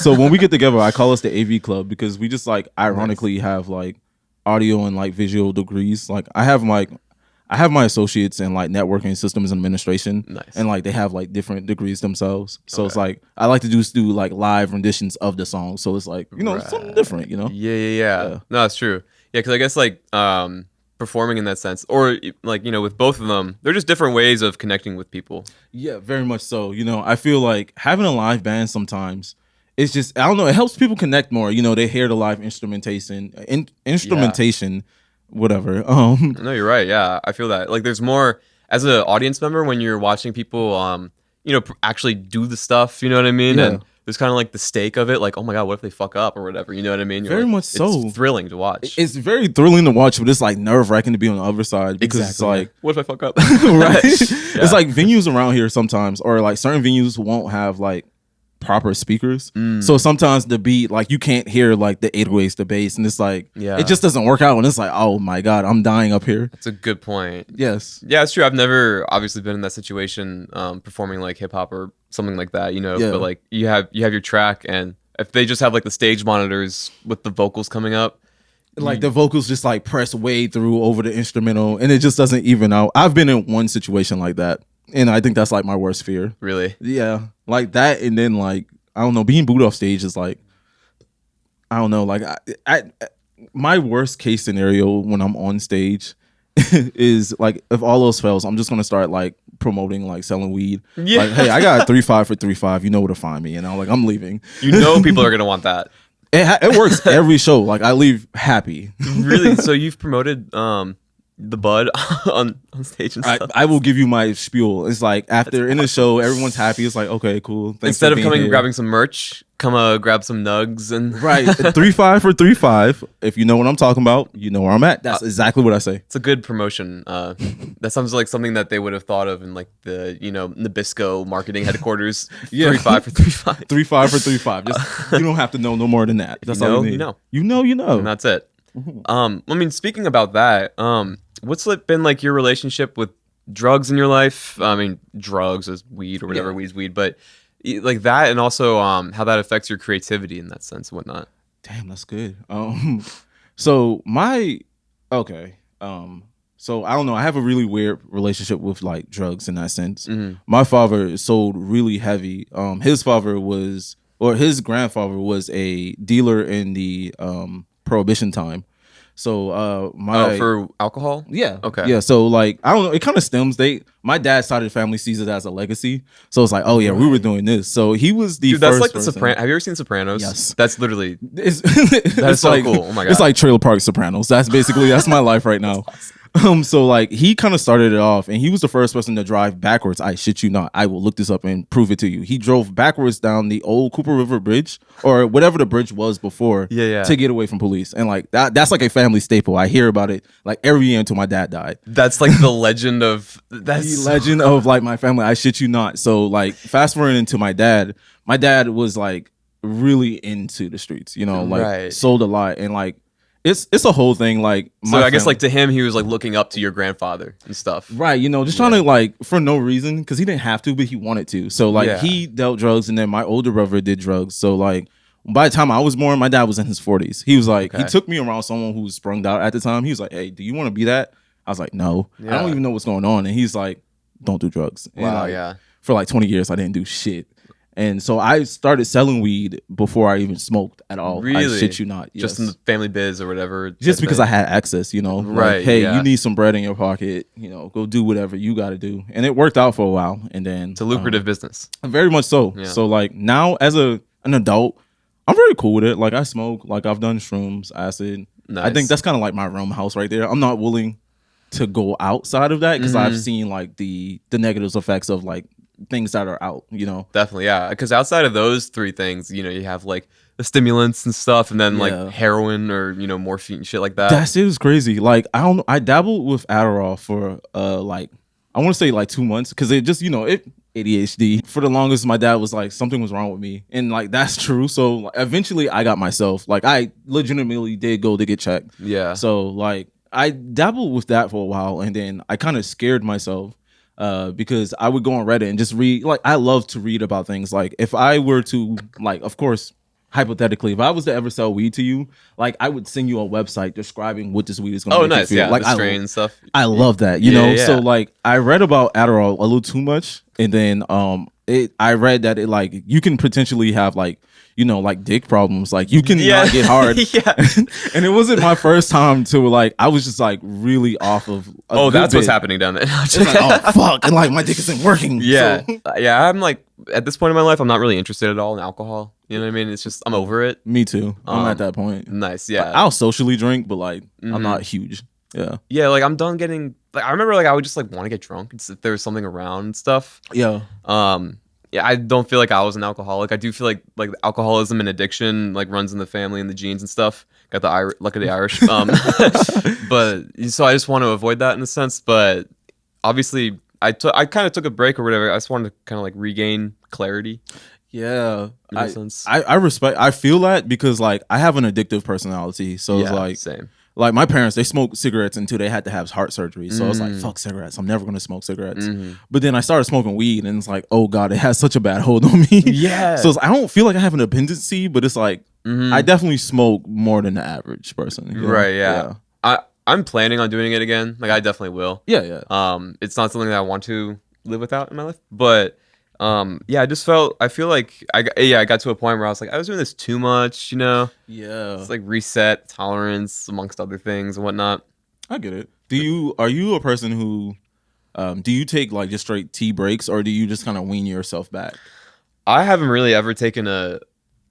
Speaker 3: So when we get together, I call us the AV Club because we just like ironically have like audio and like visual degrees. Like I have my associates in like networking systems administration.
Speaker 2: Nice.
Speaker 3: And like they have like different degrees themselves. So it's like I like to do like live renditions of the song. So it's like, something different,
Speaker 2: Yeah. No, that's true. Yeah, because I guess like performing in that sense, or like with both of them, they're just different ways of connecting with people.
Speaker 3: Yeah, very much so. I feel like having a live band sometimes, it's just, I don't know, it helps people connect more. They hear the live instrumentation, whatever.
Speaker 2: No, you're right. Yeah, I feel that. Like, there's more as an audience member when you're watching people, actually do the stuff. You know what I mean?
Speaker 3: Yeah.
Speaker 2: And there's kind of like the stake of it. Like, oh my god, what if they fuck up or whatever? You know what I mean?
Speaker 3: Very much so.
Speaker 2: It's thrilling to watch.
Speaker 3: It's very thrilling to watch, but it's like nerve wracking to be on the other side because it's like,
Speaker 2: what if I fuck up?
Speaker 3: right? It's like venues around here sometimes, or like certain venues won't have like proper speakers. So sometimes the beat, like you can't hear like the 808s, the bass, and it's like it just doesn't work out. And it's like, oh my god, I'm dying up here.
Speaker 2: That's a good point.
Speaker 3: Yes.
Speaker 2: Yeah, it's true. I've never obviously been in that situation, performing like hip hop or something like that, but like you have your track, and if they just have like the stage monitors with the vocals coming up,
Speaker 3: like the vocals just like press way through over the instrumental, and it just doesn't even out. I've been in one situation like that, and I think that's like my worst fear.
Speaker 2: Really?
Speaker 3: Yeah, like that. And then like, I don't know, being booed off stage is like, I don't know, like I my worst case scenario when I'm on stage is like, if all else fails, I'm just gonna start like promoting like selling weed.
Speaker 2: Yeah.
Speaker 3: Like, hey, I got 3.5 for 3.5. You know where to find me. And I'm like, I'm leaving.
Speaker 2: People are gonna want that.
Speaker 3: It works every show. Like I leave happy.
Speaker 2: Really? So you've promoted the bud on stage and stuff?
Speaker 3: I will give you my spiel. It's like after in the show, everyone's happy. It's like, okay, cool. Thanks.
Speaker 2: Instead of coming and grabbing some merch, come grab some nugs and
Speaker 3: right. 3.5 for 3.5. If you know what I'm talking about, you know where I'm at. That's exactly what I say.
Speaker 2: It's a good promotion. That sounds like something that they would have thought of in like the Nabisco marketing headquarters. 3.5 for 3.5.
Speaker 3: 3.5 for 3.5. Just you don't have to know no more than that. That's all you need.
Speaker 2: You know.
Speaker 3: And
Speaker 2: that's it. I mean, speaking about that, what's been like your relationship with drugs in your life? I mean, drugs as weed or whatever, weed, but like that, and also how that affects your creativity in that sense and whatnot.
Speaker 3: Damn, that's good. So my Okay. So I don't know. I have a really weird relationship with like drugs in that sense.
Speaker 2: Mhm.
Speaker 3: My father sold really heavy. His father was, or his grandfather was a dealer in the prohibition time. So
Speaker 2: Oh, for alcohol?
Speaker 3: yeah.
Speaker 2: Okay.
Speaker 3: Yeah. So like I don't know, it kind of stems. My dad's side of the family sees it as a legacy. So it's like, oh yeah, we were
Speaker 2: Right.
Speaker 3: doing this. So he was the
Speaker 2: Dude,
Speaker 3: first
Speaker 2: that's like the
Speaker 3: person.
Speaker 2: Sopranos. Have you ever seen Sopranos?
Speaker 3: Yes.
Speaker 2: That's literally
Speaker 3: It's,
Speaker 2: That's so cool. Oh my
Speaker 3: It's
Speaker 2: God.
Speaker 3: like Trailer Park Sopranos. That's my life right now. So like he kind of started it off, and he was the first person to drive backwards. I shit you not. I will look this up and prove it to you. He drove backwards down the old Cooper River Bridge, or whatever the bridge was before,
Speaker 2: Yeah.
Speaker 3: to get away from police. And like that's like a family staple. I hear about it like every year until my dad died.
Speaker 2: That's like the legend of that's
Speaker 3: The legend of like my family. I shit you not. So like fast forwarding into my dad was like really into the streets. You know, like
Speaker 2: Right.
Speaker 3: sold a lot, and like it's a whole thing. Like
Speaker 2: So I guess like to him, he was like looking up to your grandfather and stuff.
Speaker 3: right, you know, just trying to like for no reason because he didn't have to, but he wanted to. So like
Speaker 2: Yeah.
Speaker 3: he dealt drugs, and then my older brother did drugs. So like by the time I was born, my dad was in his 40s. He was like, he
Speaker 2: Okay.
Speaker 3: took me around someone who was sprung out at the time. He was like, "Hey, do you want to be that?" I was like, "No, I
Speaker 2: Yeah.
Speaker 3: don't even know what's going on." And he's like, "Don't do drugs." And,
Speaker 2: Wow,
Speaker 3: like,
Speaker 2: yeah.
Speaker 3: for like 20 years, I didn't do shit. And so I started selling weed before I even smoked at all. I
Speaker 2: Really?
Speaker 3: shit you not.
Speaker 2: Just
Speaker 3: yes.
Speaker 2: in the family biz or whatever.
Speaker 3: Just
Speaker 2: type
Speaker 3: because
Speaker 2: thing.
Speaker 3: I had access, you know, like,
Speaker 2: Right,
Speaker 3: hey,
Speaker 2: yeah.
Speaker 3: you need some bread in your pocket, you know, go do whatever you got to do, and it worked out for a while, and then
Speaker 2: It's a lucrative business.
Speaker 3: very much so.
Speaker 2: Yeah.
Speaker 3: So like now, as an adult, I'm very cool with it. Like I smoke, like I've done shrooms, acid. I
Speaker 2: Nice.
Speaker 3: think that's kind of like my realm house right there. I'm not willing to go outside of that because I've
Speaker 2: Mhm.
Speaker 3: seen like the negative effects of like things that are out, you know.
Speaker 2: Definitely, yeah. Because outside of those three things, you know, you have like the stimulants and stuff, and then
Speaker 3: Yeah.
Speaker 2: like heroin or you know morphine and shit like that.
Speaker 3: That shit is crazy. Like I don't know. I dabbled with Adderall for like I want to say like 2 months because it just it ADHD. For the longest, my dad was like something was wrong with me, and like that's true. So like, eventually, I got myself. Like I legitimately did go to get checked.
Speaker 2: Yeah.
Speaker 3: So like I dabbled with that for a while, and then I kind of scared myself. Because I would go on Reddit and just read. Like I love to read about things. Like if I were to like, of course, hypothetically, if I was to ever sell weed to you, like I would send you a website describing what this weed is going to
Speaker 2: Oh,
Speaker 3: make
Speaker 2: nice.
Speaker 3: you feel.
Speaker 2: Yeah.
Speaker 3: Like
Speaker 2: The strain and stuff.
Speaker 3: I love that, you
Speaker 2: Yeah,
Speaker 3: know.
Speaker 2: yeah.
Speaker 3: So like I read about Adderall a little too much, and then I read that it like you can potentially have like like dick problems. Like you can not get hard.
Speaker 2: Yeah.
Speaker 3: And it wasn't my first time to like I was just like really off of.
Speaker 2: Oh, that's what's happening down there.
Speaker 3: It's like, oh fuck, and like my dick isn't working.
Speaker 2: Yeah.
Speaker 3: So-
Speaker 2: Yeah. I'm like at this point in my life, I'm not really interested at all in alcohol. You know what I mean? It's just I'm over it.
Speaker 3: me too. I'm
Speaker 2: Um,
Speaker 3: at that point.
Speaker 2: Nice.
Speaker 3: Like,
Speaker 2: Yeah.
Speaker 3: I'll socially drink, but like I'm
Speaker 2: Mhm.
Speaker 3: not huge. Yeah.
Speaker 2: Yeah. Like I'm done getting. Like I remember like I would just like want to get drunk if there was something around and stuff.
Speaker 3: Yeah.
Speaker 2: Yeah, I don't feel like I was an alcoholic. I do feel like alcoholism and addiction like runs in the family and the genes and stuff. Got the luck of the Irish. But so I just want to avoid that in a sense. But obviously, I kind of took a break or whatever. I just wanted to kind of like regain clarity
Speaker 3: Yeah.
Speaker 2: in a sense.
Speaker 3: I respect I feel that because like I have an addictive personality. So it's
Speaker 2: Yeah,
Speaker 3: like
Speaker 2: same.
Speaker 3: like my parents, they smoked cigarettes until they had to have heart surgery. So I was like,
Speaker 2: Mm.
Speaker 3: fuck cigarettes. I'm never gonna smoke cigarettes.
Speaker 2: Mhm.
Speaker 3: But then I started smoking weed, and it's like, oh god, it has such a bad hold on me.
Speaker 2: Yeah.
Speaker 3: So I don't feel like I have an dependency, but it's like
Speaker 2: Mhm.
Speaker 3: I definitely smoke more than the average person. you know?
Speaker 2: Right, yeah. I'm planning on doing it again. Like I definitely will.
Speaker 3: Yeah. Yeah.
Speaker 2: It's not something that I want to live without in my life, but yeah, I feel like I got to a point where I was like I was doing this too much, you know.
Speaker 3: Yeah.
Speaker 2: It's like reset tolerance amongst other things and whatnot.
Speaker 3: I get it. Are you a person who do you take like just straight tea breaks, or do you just kind of wean yourself back?
Speaker 2: I haven't really ever taken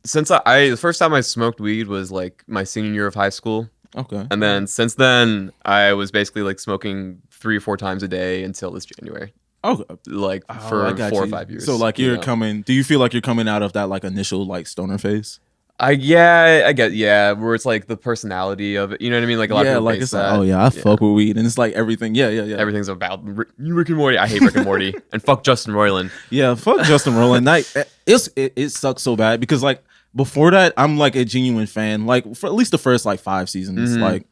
Speaker 2: since the first time I smoked weed was like my senior year of high school,
Speaker 3: Okay.
Speaker 2: and then since then I was basically like smoking 3 or 4 times a day until this January,
Speaker 3: Okay.
Speaker 2: like
Speaker 3: Oh,
Speaker 2: for
Speaker 3: I got
Speaker 2: 4 or
Speaker 3: you.
Speaker 2: 5 years.
Speaker 3: So like
Speaker 2: you
Speaker 3: you're
Speaker 2: know?
Speaker 3: coming. Do you feel like you're coming out of that like initial like stoner phase?
Speaker 2: I get where it's like the personality of it. You know what I mean? Like a lot of people
Speaker 3: like
Speaker 2: base
Speaker 3: it's
Speaker 2: that.
Speaker 3: like, oh yeah, I fuck with weed, and it's like everything. Yeah.
Speaker 2: Everything's about Rick and Morty. I hate Rick and Morty, and fuck Justin Roiland.
Speaker 3: Yeah, fuck Justin Roiland. It sucks so bad because like before that, I'm like a genuine fan. Like for at least the first like 5 seasons,
Speaker 2: Mhm.
Speaker 3: like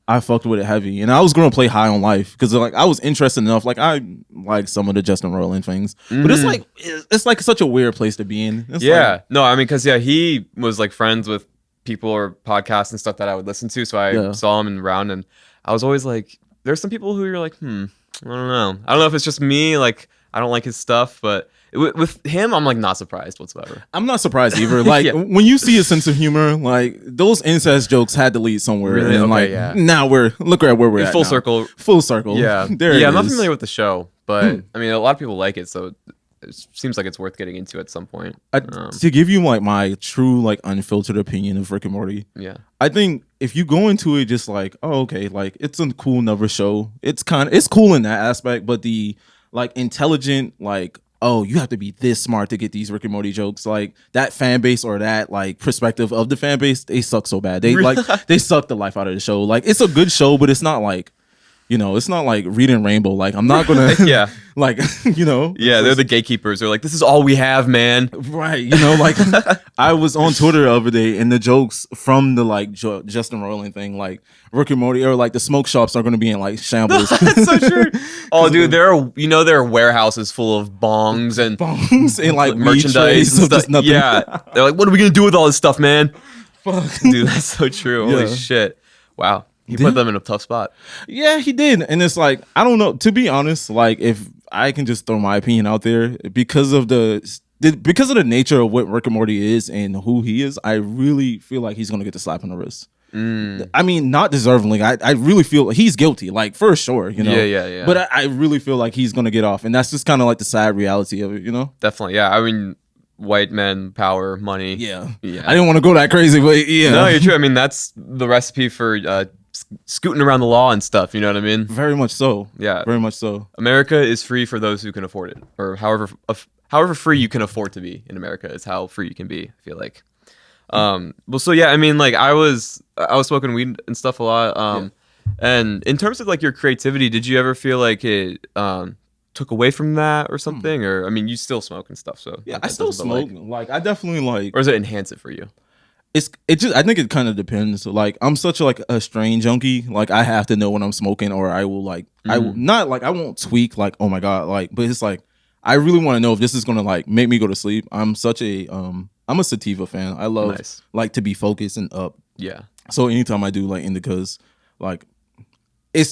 Speaker 3: I fucked with it heavy, and I was gonna play High on Life because like I was interested enough. Like I like some of the Justin Roiland things, but it's
Speaker 2: Mhm.
Speaker 3: like it's like such a weird place to be in. It's
Speaker 2: Yeah,
Speaker 3: like,
Speaker 2: no, I mean, because he was like friends with people or podcasts and stuff that I would listen to, so I
Speaker 3: Yeah.
Speaker 2: saw him around, and I was always like, there's some people who you're like, I don't know. I don't know if it's just me, like I don't like his stuff, but with him, I'm like not surprised whatsoever.
Speaker 3: I'm not surprised either. Like
Speaker 2: Yeah.
Speaker 3: when you see a sense of humor, like those incest jokes had to lead somewhere.
Speaker 2: Really?
Speaker 3: And
Speaker 2: Okay,
Speaker 3: like
Speaker 2: yeah.
Speaker 3: now look at where we're at
Speaker 2: Full
Speaker 3: now.
Speaker 2: circle.
Speaker 3: Full circle.
Speaker 2: Yeah,
Speaker 3: There it
Speaker 2: yeah. I'm not
Speaker 3: is.
Speaker 2: familiar with the show, but I mean, a lot of people like it, so it seems like it's worth getting into at some point.
Speaker 3: To give you like my true like unfiltered opinion of Rick and Morty,
Speaker 2: Yeah,
Speaker 3: I think if you go into it just like, oh, okay, like it's a cool never show. It's cool in that aspect, but the like intelligent, like, oh, you have to be this smart to get these Rick and Morty jokes. Like that fan base or that like perspective of the fan base, they suck so bad. They they suck the life out of the show. Like it's a good show, but it's not like, it's not like Reading Rainbow. Like I'm not gonna
Speaker 2: yeah,
Speaker 3: like,
Speaker 2: yeah. They're the gatekeepers. They're like, this is all we have, man.
Speaker 3: right. Like I was on Twitter the other day and the jokes from the like Justin Roiland thing, like Rick and Morty or like the smoke shops are gonna be in like shambles.
Speaker 2: That's so true. Oh, dude, there are warehouses full of bongs and
Speaker 3: Bongs and like
Speaker 2: merchandise and stuff.
Speaker 3: Nothing.
Speaker 2: Yeah, they're like, what are we gonna do with all this stuff, man?
Speaker 3: Fuck.
Speaker 2: Dude, that's so true. Holy
Speaker 3: Yeah.
Speaker 2: shit! Wow, he put them in a tough spot.
Speaker 3: Yeah, he did. And it's like, I don't know. To be honest, like if I can just throw my opinion out there, because of the nature of what Rick and Morty is and who he is, I really feel like he's gonna get the slap on the wrist. I mean, not deservingly. I really feel like he's guilty, like for sure,
Speaker 2: Yeah.
Speaker 3: But I really feel like he's gonna get off, and that's just kind of like the sad reality of it,
Speaker 2: Definitely, yeah. I mean, white men, power, money.
Speaker 3: Yeah.
Speaker 2: Yeah.
Speaker 3: I didn't want to go that crazy, but yeah.
Speaker 2: No, you're true. I mean, that's the recipe for scooting around the law and stuff. You know what I mean?
Speaker 3: Very much so.
Speaker 2: Yeah.
Speaker 3: Very much so.
Speaker 2: America is free for those who can afford it, or however free you can afford to be in America is how free you can be. I feel like. Well, so yeah, I mean, like I was smoking weed and stuff a lot. And in terms of like your creativity, did you ever feel like it took away from that or something? Or I mean, you still smoke and stuff, so
Speaker 3: Yeah,
Speaker 2: that
Speaker 3: I still
Speaker 2: doesn't, but,
Speaker 3: smoke. Like I definitely like.
Speaker 2: or does it enhance it for you?
Speaker 3: I think it kind of depends. Like I'm such like a strain junkie. Like I have to know when I'm smoking, or I will like I will not like I won't tweak like, oh my god, like, but it's like I really want to know if this is gonna like make me go to sleep. I'm such a I'm a sativa fan. I love
Speaker 2: Nice.
Speaker 3: like to be focused and up.
Speaker 2: Yeah.
Speaker 3: So anytime I do like indicas, like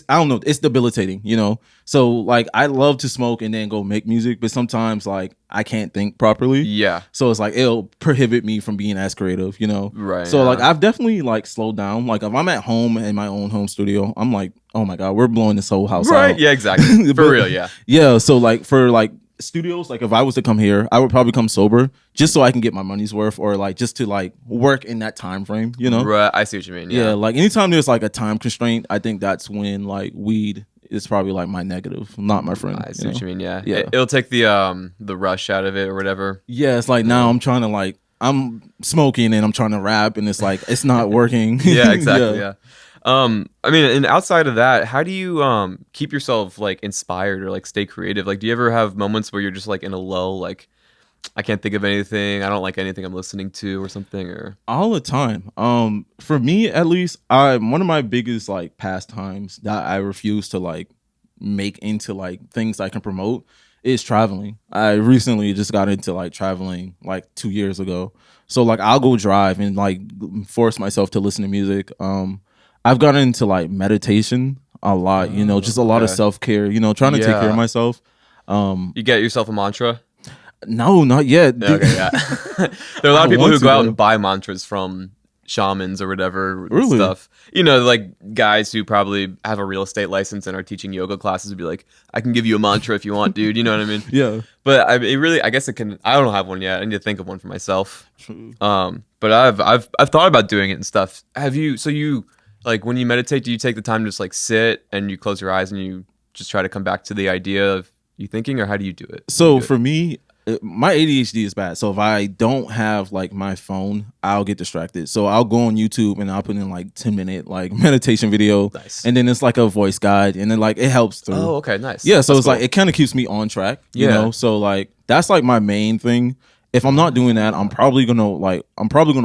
Speaker 3: I don't know, it's debilitating, So like I love to smoke and then go make music, but sometimes like I can't think properly.
Speaker 2: Yeah.
Speaker 3: So it's like it'll prohibit me from being as creative,
Speaker 2: Right,
Speaker 3: So like
Speaker 2: yeah.
Speaker 3: I've definitely like slowed down. Like if I'm at home in my own home studio, I'm like, oh my god, we're blowing this whole house
Speaker 2: Right.
Speaker 3: out.
Speaker 2: Yeah. Exactly. For
Speaker 3: But-
Speaker 2: real. Yeah.
Speaker 3: Yeah. So like for like studios, like if I was to come here, I would probably come sober just so I can get my money's worth, or like just to like work in that time frame,
Speaker 2: Right. I see what you mean.
Speaker 3: Yeah,
Speaker 2: Yeah.
Speaker 3: like anytime there's like a time constraint, I think that's when like weed is probably like my negative, not my friend.
Speaker 2: I see what you mean. Yeah.
Speaker 3: Yeah.
Speaker 2: It'll take the rush out of it or whatever.
Speaker 3: Yeah, it's like now I'm trying to like I'm smoking and I'm trying to rap and it's like it's not working.
Speaker 2: Yeah. Exactly. Yeah. I mean, and outside of that, how do you keep yourself like inspired or like stay creative? Like, do you ever have moments where you're just like in a lull, like I can't think of anything, I don't like anything I'm listening to or something, or
Speaker 3: All the time. For me at least, one of my biggest like pastimes that I refuse to like make into like things I can promote is traveling. I recently just got into like traveling like 2 years ago. So like I'll go drive and like force myself to listen to music. I've gotten into like meditation a lot, just a lot of
Speaker 2: okay.
Speaker 3: self-care, trying to take care
Speaker 2: Yeah.
Speaker 3: of myself.
Speaker 2: you get yourself a mantra.
Speaker 3: No, not yet.
Speaker 2: Yeah, okay, yeah. There are a lot of
Speaker 3: I
Speaker 2: people
Speaker 3: want
Speaker 2: who
Speaker 3: to,
Speaker 2: go out
Speaker 3: though.
Speaker 2: and buy mantras from shamans or whatever
Speaker 3: Really?
Speaker 2: stuff. Like guys who probably have a real estate license and are teaching yoga classes would be like, I can give you a mantra if you want, dude. You know what I mean?
Speaker 3: Yeah.
Speaker 2: But I guess it can. I don't have one yet. I need to think of one for myself.
Speaker 3: True.
Speaker 2: But I've thought about doing it and stuff. Have you? So you like when you meditate, do you take the time to just like sit and you close your eyes and you just try to come back to the idea of you thinking, or how do you do it?
Speaker 3: So for me, my ADHD is bad. So if I don't have like my phone, I'll get distracted. So I'll go on YouTube and I'll put in like 10-minute like meditation video.
Speaker 2: Nice.
Speaker 3: And then it's like a voice guide and then like it helps through.
Speaker 2: Oh, okay, nice.
Speaker 3: Yeah, so
Speaker 2: That's
Speaker 3: it's like
Speaker 2: cool.
Speaker 3: it kind of keeps me on track,
Speaker 2: Yeah.
Speaker 3: So like that's like my main thing. If I'm not doing that, I'm probably gonna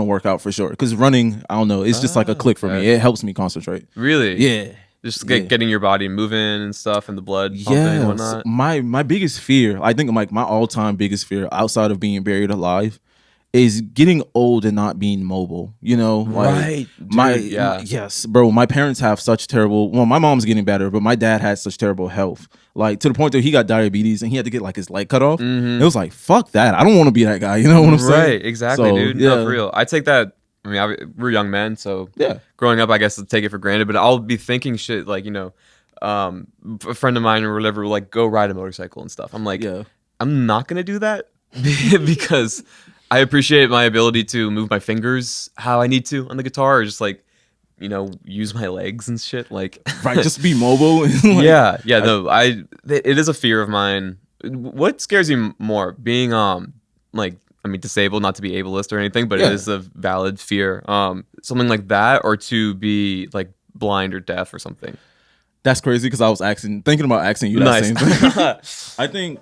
Speaker 3: work out for sure. Because running, I don't know, it's just like a click for me.
Speaker 2: okay.
Speaker 3: It helps me concentrate.
Speaker 2: Really?
Speaker 3: Yeah.
Speaker 2: Just
Speaker 3: Yeah.
Speaker 2: getting your body moving and stuff and the blood pumping and
Speaker 3: Yeah,
Speaker 2: whatnot.
Speaker 3: my biggest fear, I think like my all-time biggest fear outside of being buried alive is getting old and not being mobile. You know, like
Speaker 2: Right, dude,
Speaker 3: my
Speaker 2: yeah.
Speaker 3: yes, bro. My parents have such terrible. Well, my mom's getting better, but my dad had such terrible health, like to the point that he got diabetes and he had to get like his leg cut off. It was like, fuck that. I don't want to be that guy. You know what I'm saying?
Speaker 2: Right, exactly,
Speaker 3: So,
Speaker 2: dude.
Speaker 3: Yeah,
Speaker 2: No, for real. I take that. I mean, we're young men, so
Speaker 3: yeah,
Speaker 2: growing up, I guess I take it for granted. But I'll be thinking shit like, a friend of mine or whatever will like go ride a motorcycle and stuff. I'm like,
Speaker 3: yeah.
Speaker 2: I'm not gonna do that because I appreciate my ability to move my fingers how I need to on the guitar, or just like, use my legs and shit. Like,
Speaker 3: Right, just be mobile. And, like,
Speaker 2: yeah. No, it is a fear of mine. What scares you more, being like, I mean, disabled, not to be ableist or anything, but
Speaker 3: Yeah.
Speaker 2: it is a valid fear. Something like that, or to be like blind or deaf or something.
Speaker 3: That's crazy because I was thinking about asking you that
Speaker 2: Nice.
Speaker 3: same thing. I think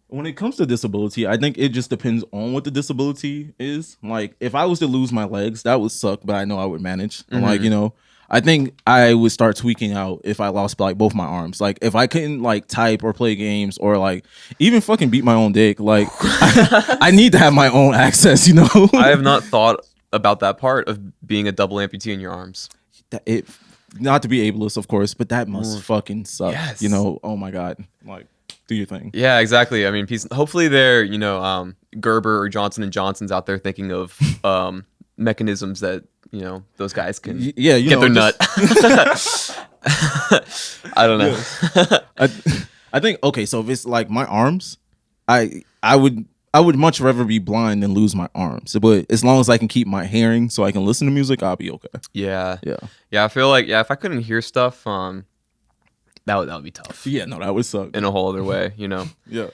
Speaker 3: when it comes to disability, I think it just depends on what the disability is. Like, if I was to lose my legs, that would suck, but I know I would manage. And like, I think I would start tweaking out if I lost like both my arms. Like, if I couldn't like type or play games or like even fucking beat my own dick, like I need to have my own access.
Speaker 2: I have not thought about that part of being a double amputee in your arms.
Speaker 3: It not to be ableist, of course, but that must fucking suck.
Speaker 2: Yes.
Speaker 3: Oh my god, like do your thing.
Speaker 2: Yeah, exactly. I mean, hopefully they're, Gerber or Johnson and Johnson's out there thinking of mechanisms that, those guys can
Speaker 3: Yeah,
Speaker 2: get their nut. I don't know.
Speaker 3: I think okay. So if it's like my arms, I would much rather be blind than lose my arms. But as long as I can keep my hearing, so I can listen to music, I'll be okay.
Speaker 2: Yeah.
Speaker 3: Yeah.
Speaker 2: Yeah, I feel like if I couldn't hear stuff, that would be tough.
Speaker 3: Yeah. No, that would suck.
Speaker 2: In a whole other way,
Speaker 3: Yeah.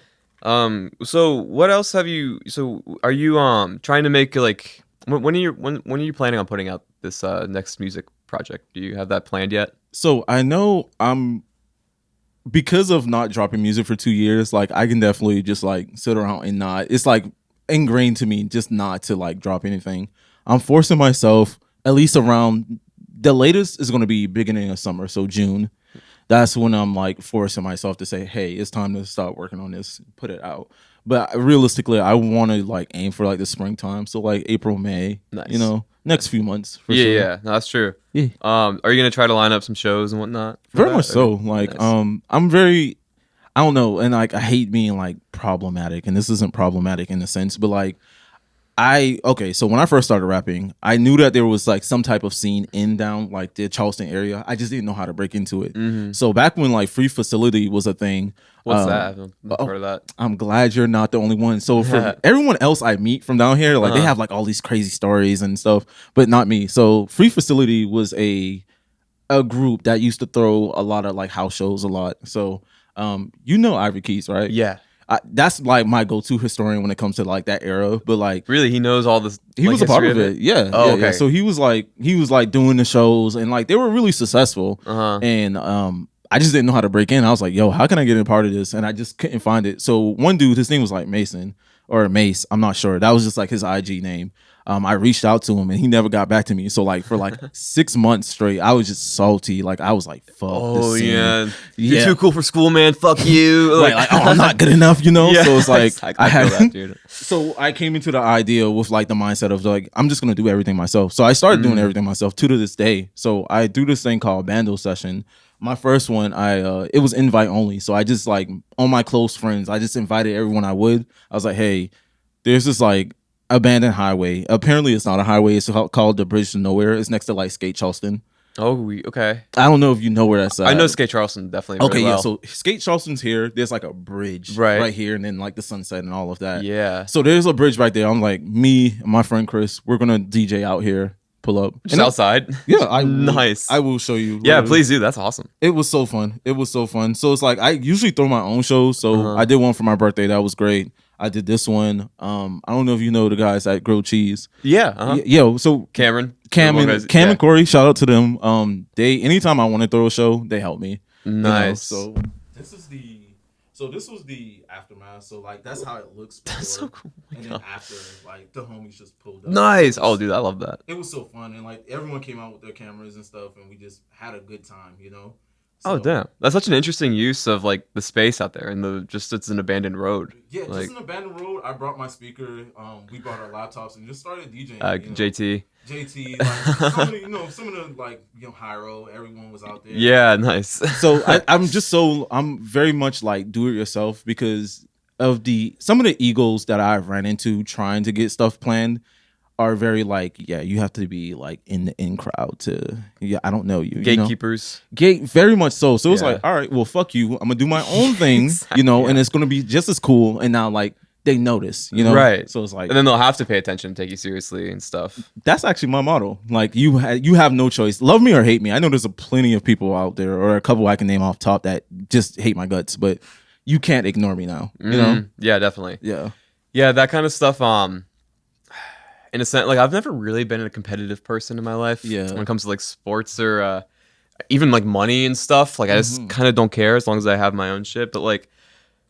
Speaker 2: So what else have you? So are you trying to make like when are you planning on putting out this next music project? Do you have that planned yet?
Speaker 3: So I know because of not dropping music for 2 years, like I can definitely just like sit around and not. It's like ingrained to me just not to like drop anything. I'm forcing myself at least around the latest is going to be beginning of summer, so June. That's when I'm like forcing myself to say, hey, it's time to start working on this, put it out. But realistically, I want to like aim for like the springtime, so like April, May.
Speaker 2: Nice.
Speaker 3: Next few months. For
Speaker 2: Yeah,
Speaker 3: sure.
Speaker 2: yeah, no, that's true.
Speaker 3: Yeah.
Speaker 2: Are you gonna try to line up some shows and whatnot? for
Speaker 3: Very
Speaker 2: that?
Speaker 3: much so. Like,
Speaker 2: Nice.
Speaker 3: I'm very, I don't know, and like I hate being like problematic, and this isn't problematic in a sense, but like so when I first started rapping, I knew that there was like some type of scene in down like the Charleston area. I just didn't know how to break into it. So back when like Free Facility was a thing,
Speaker 2: What's that? I've not heard of that.
Speaker 3: I'm glad you're not the only one. So for everyone else I meet from down here, like they have like all these crazy stories and stuff, but not me. So Free Facility was a group that used to throw a lot of like house shows a lot. So Ivory Keys, right?
Speaker 2: Yeah.
Speaker 3: That's like my go-to historian when it comes to like that era. But like
Speaker 2: Really, he knows all this.
Speaker 3: he
Speaker 2: like,
Speaker 3: was a part
Speaker 2: history
Speaker 3: of it. Yeah.
Speaker 2: Oh,
Speaker 3: yeah,
Speaker 2: okay.
Speaker 3: yeah. So he was like doing the shows and like they were really successful.
Speaker 2: Uh-huh.
Speaker 3: And I just didn't know how to break in. I was like, yo, how can I get a part of this? And I just couldn't find it. So one dude, his name was like Mason or Mace. I'm not sure. That was just like his IG name. I reached out to him and he never got back to me. So like for like 6 months straight, I was just salty. Like I was like, fuck
Speaker 2: Oh
Speaker 3: this scene.
Speaker 2: yeah.
Speaker 3: Yeah.
Speaker 2: You're too cool for school, man. Fuck you.
Speaker 3: Right, like, oh, I'm not good enough,
Speaker 2: Yeah,
Speaker 3: So it's like
Speaker 2: I feel that, dude.
Speaker 3: So I came into the idea with like the mindset of like I'm just gonna do everything myself. So I started doing everything myself to this day. So I do this thing called Bando Session. My first one, it was invite only. So I just like on my close friends, I just invited everyone I would. I was like, hey, there's this like abandoned highway. Apparently it's not a highway. It's called the Bridge to Nowhere. It's next to like Skate Charleston.
Speaker 2: Okay.
Speaker 3: I don't know if you know where that's at.
Speaker 2: I know Skate Charleston definitely.
Speaker 3: Okay,
Speaker 2: really
Speaker 3: yeah.
Speaker 2: well.
Speaker 3: So Skate Charleston's here. There's like a bridge right here, and then like the sunset and all of that.
Speaker 2: Yeah.
Speaker 3: So there's a bridge right there. I'm like, me and my friend Chris, we're gonna DJ out here, pull up.
Speaker 2: Just outside.
Speaker 3: Yeah,
Speaker 2: Nice.
Speaker 3: I will show you.
Speaker 2: Yeah,
Speaker 3: later.
Speaker 2: please do. That's awesome.
Speaker 3: It was so fun. So it's like I usually throw my own shows. So I did one for my birthday. That was great. I did this one. I don't know if you know the guys at Grilled Cheese.
Speaker 2: Yeah. Uh-huh.
Speaker 3: Yo, so
Speaker 2: Cameron.
Speaker 3: Cam
Speaker 2: One
Speaker 3: and
Speaker 2: guy's- yeah.
Speaker 3: Corey, shout out to them. They anytime I want to throw a show, they help me.
Speaker 2: Nice.
Speaker 3: So this was the aftermath. So like that's how it looks.
Speaker 2: That's so
Speaker 3: before.
Speaker 2: cool. Oh my
Speaker 3: And then
Speaker 2: God.
Speaker 3: after, like the homies just pulled up.
Speaker 2: Nice. Oh, dude, I love that.
Speaker 3: It was so fun, and like everyone came out with their cameras and stuff, and we just had a good time,
Speaker 2: Oh
Speaker 3: So,
Speaker 2: damn, that's such an interesting use of like the space out there and the just it's an abandoned road.
Speaker 3: Yeah,
Speaker 2: Like
Speaker 3: just an abandoned road. I brought my speaker. We brought our laptops and just started DJing.
Speaker 2: JT.
Speaker 3: JT, like some of the, some of the like Hyro, everyone was out there.
Speaker 2: Yeah, nice.
Speaker 3: So I'm very much like do it yourself because of some of the egos that I've ran into trying to get stuff planned are very like, yeah, you have to be like in the in crowd to, yeah, I don't know you.
Speaker 2: Gatekeepers.
Speaker 3: Very much so. So it's
Speaker 2: Yeah.
Speaker 3: like, all right, well, fuck you. I'm gonna do my own thing,
Speaker 2: Exactly,
Speaker 3: and it's gonna be just as cool. And now like they notice,
Speaker 2: Right.
Speaker 3: So it's like,
Speaker 2: And then they'll have to pay attention, take you seriously and stuff.
Speaker 3: that's actually my motto. Like you have no choice. Love me or hate me. I know there's a plenty of people out there, or a couple I can name off top that just hate my guts, but you can't ignore me now. You know?
Speaker 2: Mhm. Yeah, definitely.
Speaker 3: Yeah.
Speaker 2: Yeah, that kind of stuff. In a sense, like I've never really been a competitive person in my life.
Speaker 3: Yeah.
Speaker 2: When it comes to like sports or even like money and stuff, like I just kind of don't care as long as I have my own shit. But like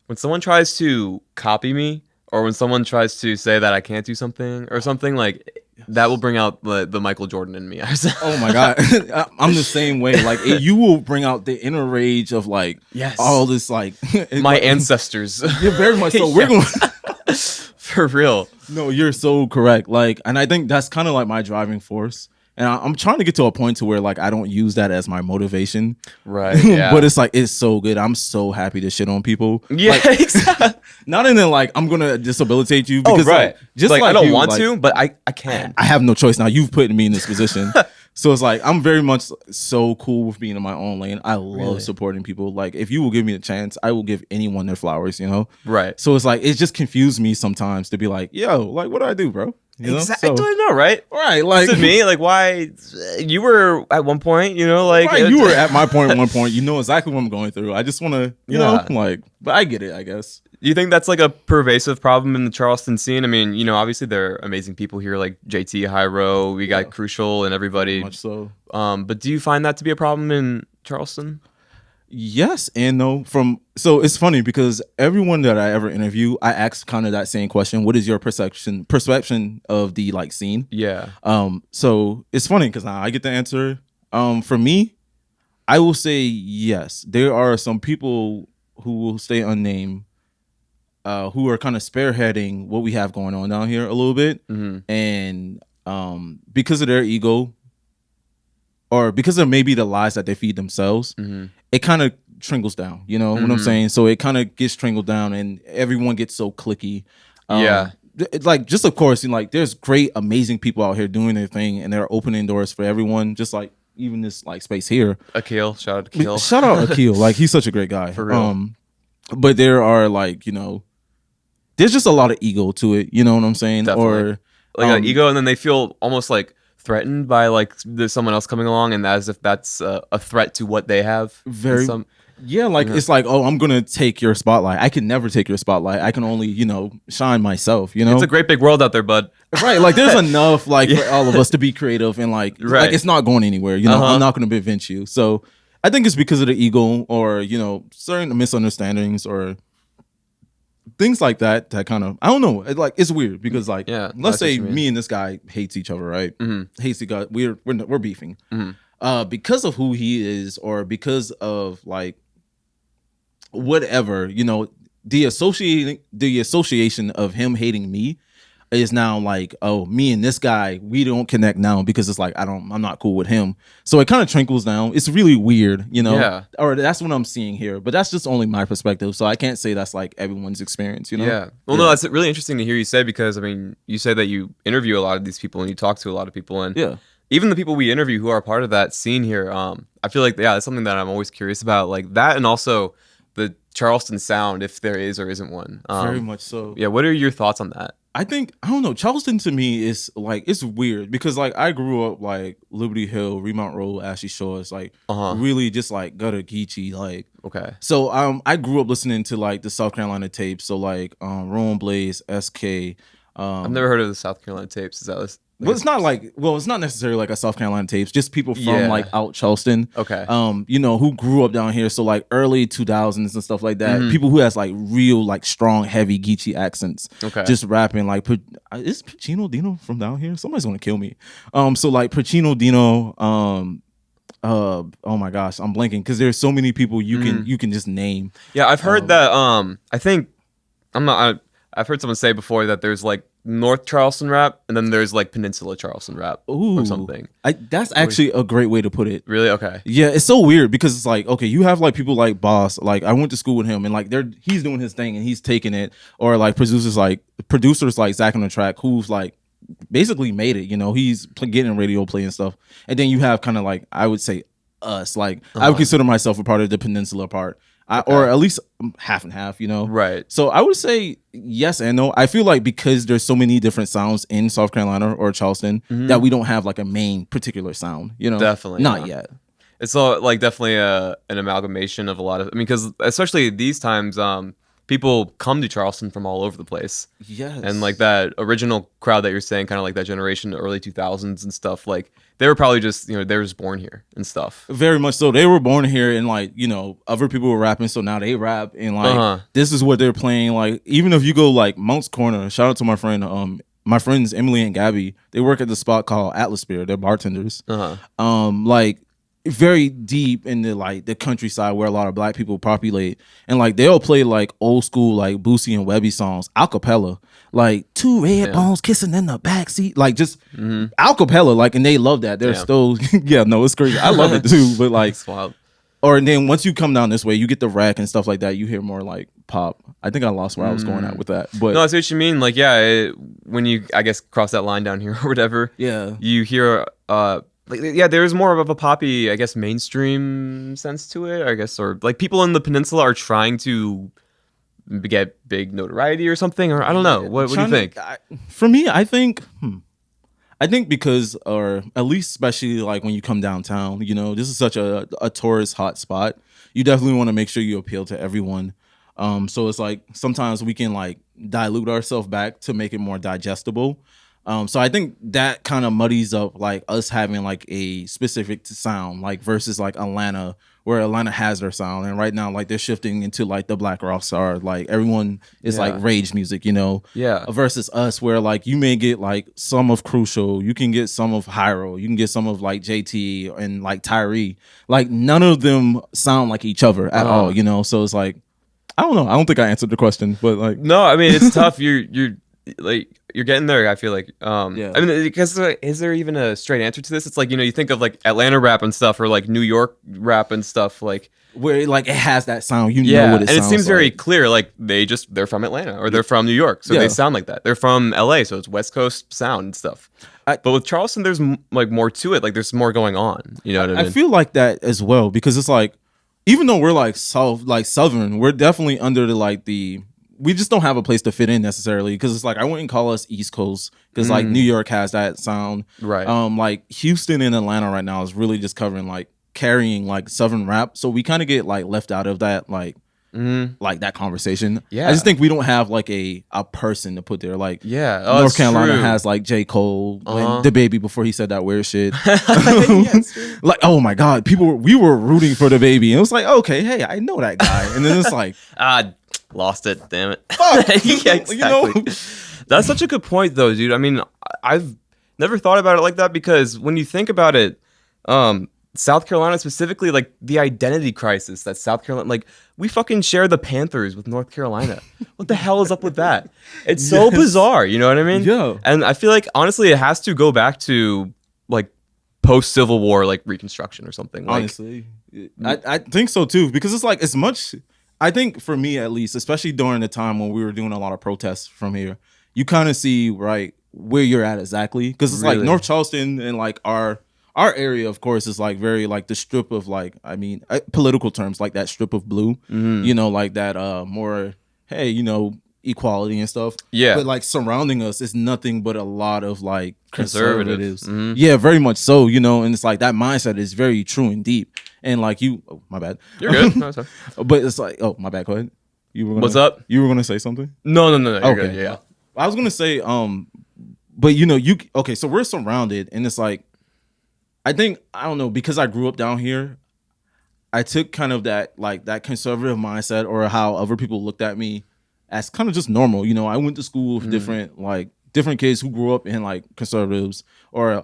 Speaker 2: when someone tries to copy me, or when someone tries to say that I can't do something or something, like that will bring out the Michael Jordan in me.
Speaker 3: Oh my god, I'm the same way. Like you will bring out the inner rage of like
Speaker 2: Yes.
Speaker 3: all this like
Speaker 2: My ancestors.
Speaker 3: Yeah, very much so. We're
Speaker 2: Yeah.
Speaker 3: going.
Speaker 2: For real.
Speaker 3: No, you're so correct. Like, and I think that's kind of like my driving force. And I'm trying to get to a point to where like I don't use that as my motivation.
Speaker 2: Right. Yeah.
Speaker 3: But it's like it's so good. I'm so happy to shit on people.
Speaker 2: Yeah,
Speaker 3: Like,
Speaker 2: exactly.
Speaker 3: not in the like I'm gonna disabilitate you
Speaker 2: Oh,
Speaker 3: because
Speaker 2: right.
Speaker 3: like, just
Speaker 2: like,
Speaker 3: like
Speaker 2: I don't
Speaker 3: you,
Speaker 2: want
Speaker 3: like,
Speaker 2: to, but I can.
Speaker 3: I have no choice now. You've put me in this position. So it's like I'm very much so cool with being in my own lane. I love
Speaker 2: Really?
Speaker 3: supporting people. Like if you will give me a chance, I will give anyone their flowers,
Speaker 2: Right.
Speaker 3: So it's like it just confused me sometimes to be like, yo, like what do I do, bro?
Speaker 2: Exactly.
Speaker 3: So,
Speaker 2: I know, right?
Speaker 3: right, like
Speaker 2: To me, like, why you were at one point, like
Speaker 3: right, you were at my point at one point. You know exactly what I'm going through. I just want to,
Speaker 2: Yeah.
Speaker 3: like, but I get it, I guess.
Speaker 2: Do you think that's like a pervasive problem in the Charleston scene? I mean, obviously there are amazing people here like JT, Hyro, we got Crucial and everybody.
Speaker 3: Much so.
Speaker 2: But do you find that to be a problem in Charleston?
Speaker 3: Yes and no. So it's funny because everyone that I ever interview, I ask kind of that same question. What is your perception of the like scene?
Speaker 2: Yeah.
Speaker 3: So it's funny because now I get the answer. For me, I will say yes. There are some people who will stay unnamed, who are kind of spearheading what we have going on down here a little bit, and because of their ego, or because of maybe the lies that they feed themselves, it kind of trickles down. You know what I'm saying? So it kind of gets trickled down, and everyone gets so cliquey.
Speaker 2: Yeah.
Speaker 3: Like just of course, like there's great, amazing people out here doing their thing, and they're opening doors for everyone. Just like even this like space here.
Speaker 2: Akil, shout out to Akil.
Speaker 3: Shout out Akil, like he's such a great guy.
Speaker 2: For real.
Speaker 3: But there are like there's just a lot of ego to it. You know what I'm saying?
Speaker 2: Definitely.
Speaker 3: Or
Speaker 2: Like an ego, and then they feel almost like threatened by like there's someone else coming along, and as if that's a threat to what they have.
Speaker 3: Very. Yeah, like it's like, oh, I'm gonna take your spotlight. I can never take your spotlight. I can only, shine myself.
Speaker 2: It's a great big world out there, bud.
Speaker 3: Right? Like there's enough like for all of us to be creative and like it's not going anywhere. I'm not gonna prevent you. So I think it's because of the ego or certain misunderstandings or things like that. That kind of I don't know. It's weird because like let's say me and this guy hates each other, right? Hates each other. We're beefing. Because of who he is or because of like whatever, the association of him hating me is now like, oh, me and this guy, we don't connect now because it's like I'm not cool with him. So it kind of trickles down. It's really weird,
Speaker 2: Yeah.
Speaker 3: Or that's what I'm seeing here. But that's just only my perspective. So I can't say that's like everyone's experience,
Speaker 2: Yeah. Well, no, that's really interesting to hear you say because I mean, you say that you interview a lot of these people and you talk to a lot of people, and
Speaker 3: Yeah.
Speaker 2: even the people we interview who are part of that scene here, I feel like that's something that I'm always curious about, like that, and also the Charleston sound, if there is or isn't one.
Speaker 3: Very much so.
Speaker 2: Yeah. What are your thoughts on that?
Speaker 3: I don't know. Charleston to me is like, it's weird because like I grew up like Liberty Hill, Remount Road, Ashley Shores, like really just like gutter geechee, like.
Speaker 2: Okay.
Speaker 3: So I grew up listening to like the South Carolina tapes, so like Rowan Blaze, SK.
Speaker 2: I've never heard of the South Carolina tapes. Is that
Speaker 3: Well, it's not it's not necessarily like a South Carolina tapes, just people from
Speaker 2: Yeah.
Speaker 3: like out Charleston.
Speaker 2: Okay.
Speaker 3: Who grew up down here. So like early 2000s and stuff like that. People who has like real like strong, heavy Geechee accents.
Speaker 2: Okay.
Speaker 3: Just rapping like is Pacino Dino from down here? Somebody's gonna kill me. So like Pacino Dino, oh my gosh, I'm blanking because there's so many people you can just name.
Speaker 2: Yeah, I've heard that. I think I'm not. I've heard someone say before that there's like North Charleston rap, and then there's like Peninsula Charleston rap or something.
Speaker 3: That's actually a great way to put it.
Speaker 2: Really? Okay.
Speaker 3: Yeah, it's so weird because it's like, okay, you have like people like Boss, like I went to school with him, and like he's doing his thing and he's taking it, or like producers like Zach on the Track, who's like basically made it. You know, he's getting radio play and stuff, and then you have kind of like, I would say us, like I would consider myself a part of the Peninsula part. Or at least half and half, you know?
Speaker 2: Right.
Speaker 3: So I would say yes and no. I feel like because there's so many different sounds in South Carolina or Charleston that we don't have like a main particular sound, you know?
Speaker 2: Definitely.
Speaker 3: Not yet.
Speaker 2: It's all like definitely an amalgamation of a lot of, I mean, because especially these times, people come to Charleston from all over the place.
Speaker 3: Yes.
Speaker 2: And like that original crowd that you're saying, kind of like that generation, the early 2000s and stuff, like they were probably just, you know, they were just born here and stuff.
Speaker 3: Very much so. They were born here and like, you know, other people were rapping, so now they rap and like this is what they're playing. Like even if you go like Monk's Corner, shout out to my friends Emily and Gabby, they work at the spot called Atmosphere. They're bartenders. Like very deep in the countryside where a lot of black people populate, and like they'll play like old school like Boosie and Webby songs a cappella, like two red bones kissing in the backseat, like just a cappella, like, and they love that. They're still it's crazy. I love it too, but like
Speaker 2: It's wild.
Speaker 3: or then once you come down this way, you get the rack and stuff like that. You hear more like pop. I think I lost where I was going at with that, but
Speaker 2: No, I see what you mean. Like, when you, I guess, cross that line down here or whatever, you hear, there's more of a poppy, I guess, mainstream sense to it, I guess, or like people in the peninsula are trying to get big notoriety or something, or I don't know. What do you think?
Speaker 3: For me, I think because, or at least especially like when you come downtown, you know, this is such a tourist hot spot. You definitely want to make sure you appeal to everyone. So it's like sometimes we can like dilute ourselves back to make it more digestible. So I think that kind of muddies up like us having like a specific sound, like versus like Atlanta, where Atlanta has their sound, and right now like they're shifting into like the Black Rock Star, like everyone is like rage music, you know, versus us where like you may get like some of Crucial, you can get some of Hyro, you can get some of like JT and like Tyree, like none of them sound like each other at all, you know. So it's like, I don't know, I don't think I answered the question, but like
Speaker 2: no, I mean it's tough. You're like you're getting there. I feel like I mean, because is there even a straight answer to this? It's like, you know, you think of like Atlanta rap and stuff, or like New York rap and stuff, like
Speaker 3: where like it has that sound, you know what it sounds like.
Speaker 2: And it seems very clear, like they're from Atlanta or they're from New York, so they sound like that. They're from LA, so it's West Coast sound and stuff. But with Charleston, there's like more to it. Like there's more going on. You know what I mean?
Speaker 3: I feel like that as well, because it's like, even though we're like Southern, we're definitely under we just don't have a place to fit in necessarily, because it's like I wouldn't call us East Coast, because like New York has that sound,
Speaker 2: right?
Speaker 3: Like Houston and Atlanta right now is really just carrying like Southern rap, so we kind of get like left out of that like that conversation. I just think we don't have like a person to put there. Like North Carolina has like J. Cole, the baby before he said that weird shit. Like, oh my god, we were rooting for the baby, and it was like, okay, hey, I know that guy, and then it's like
Speaker 2: lost it, damn it.
Speaker 3: Fuck.
Speaker 2: Yeah, exactly.
Speaker 3: You know?
Speaker 2: That's such a good point though, dude. I mean, I've never thought about it like that, because when you think about it, South Carolina specifically, like the identity crisis that South Carolina, like we fucking share the Panthers with North Carolina. What the hell is up with that? It's so bizarre, you know what I mean?
Speaker 3: Yeah.
Speaker 2: And I feel like honestly it has to go back to like post Civil War, like Reconstruction or something. Like,
Speaker 3: honestly, I think so too, because it's like as much, I think for me at least, especially during the time when we were doing a lot of protests from here, you kind of see right where you're at exactly, because it's like North Charleston and like our area, of course, is like very like the strip of like, I mean, political terms, like that strip of blue, you know, like that more, hey, you know, equality and stuff. Yeah. But like surrounding us is nothing but a lot of like conservatives. Yeah, very much so, you know, and it's like that mindset is very true and deep. And like my bad.
Speaker 2: You're good. No, sorry.
Speaker 3: But it's like, my bad. Go ahead.
Speaker 2: What's up?
Speaker 3: You were gonna say something?
Speaker 2: No. You're
Speaker 3: okay.
Speaker 2: Good. Yeah.
Speaker 3: I was gonna say, but you know, so we're surrounded, and it's like, I think, I don't know, because I grew up down here, I took kind of that conservative mindset, or how other people looked at me as kind of just normal. You know, I went to school with different like different kids who grew up in like conservatives or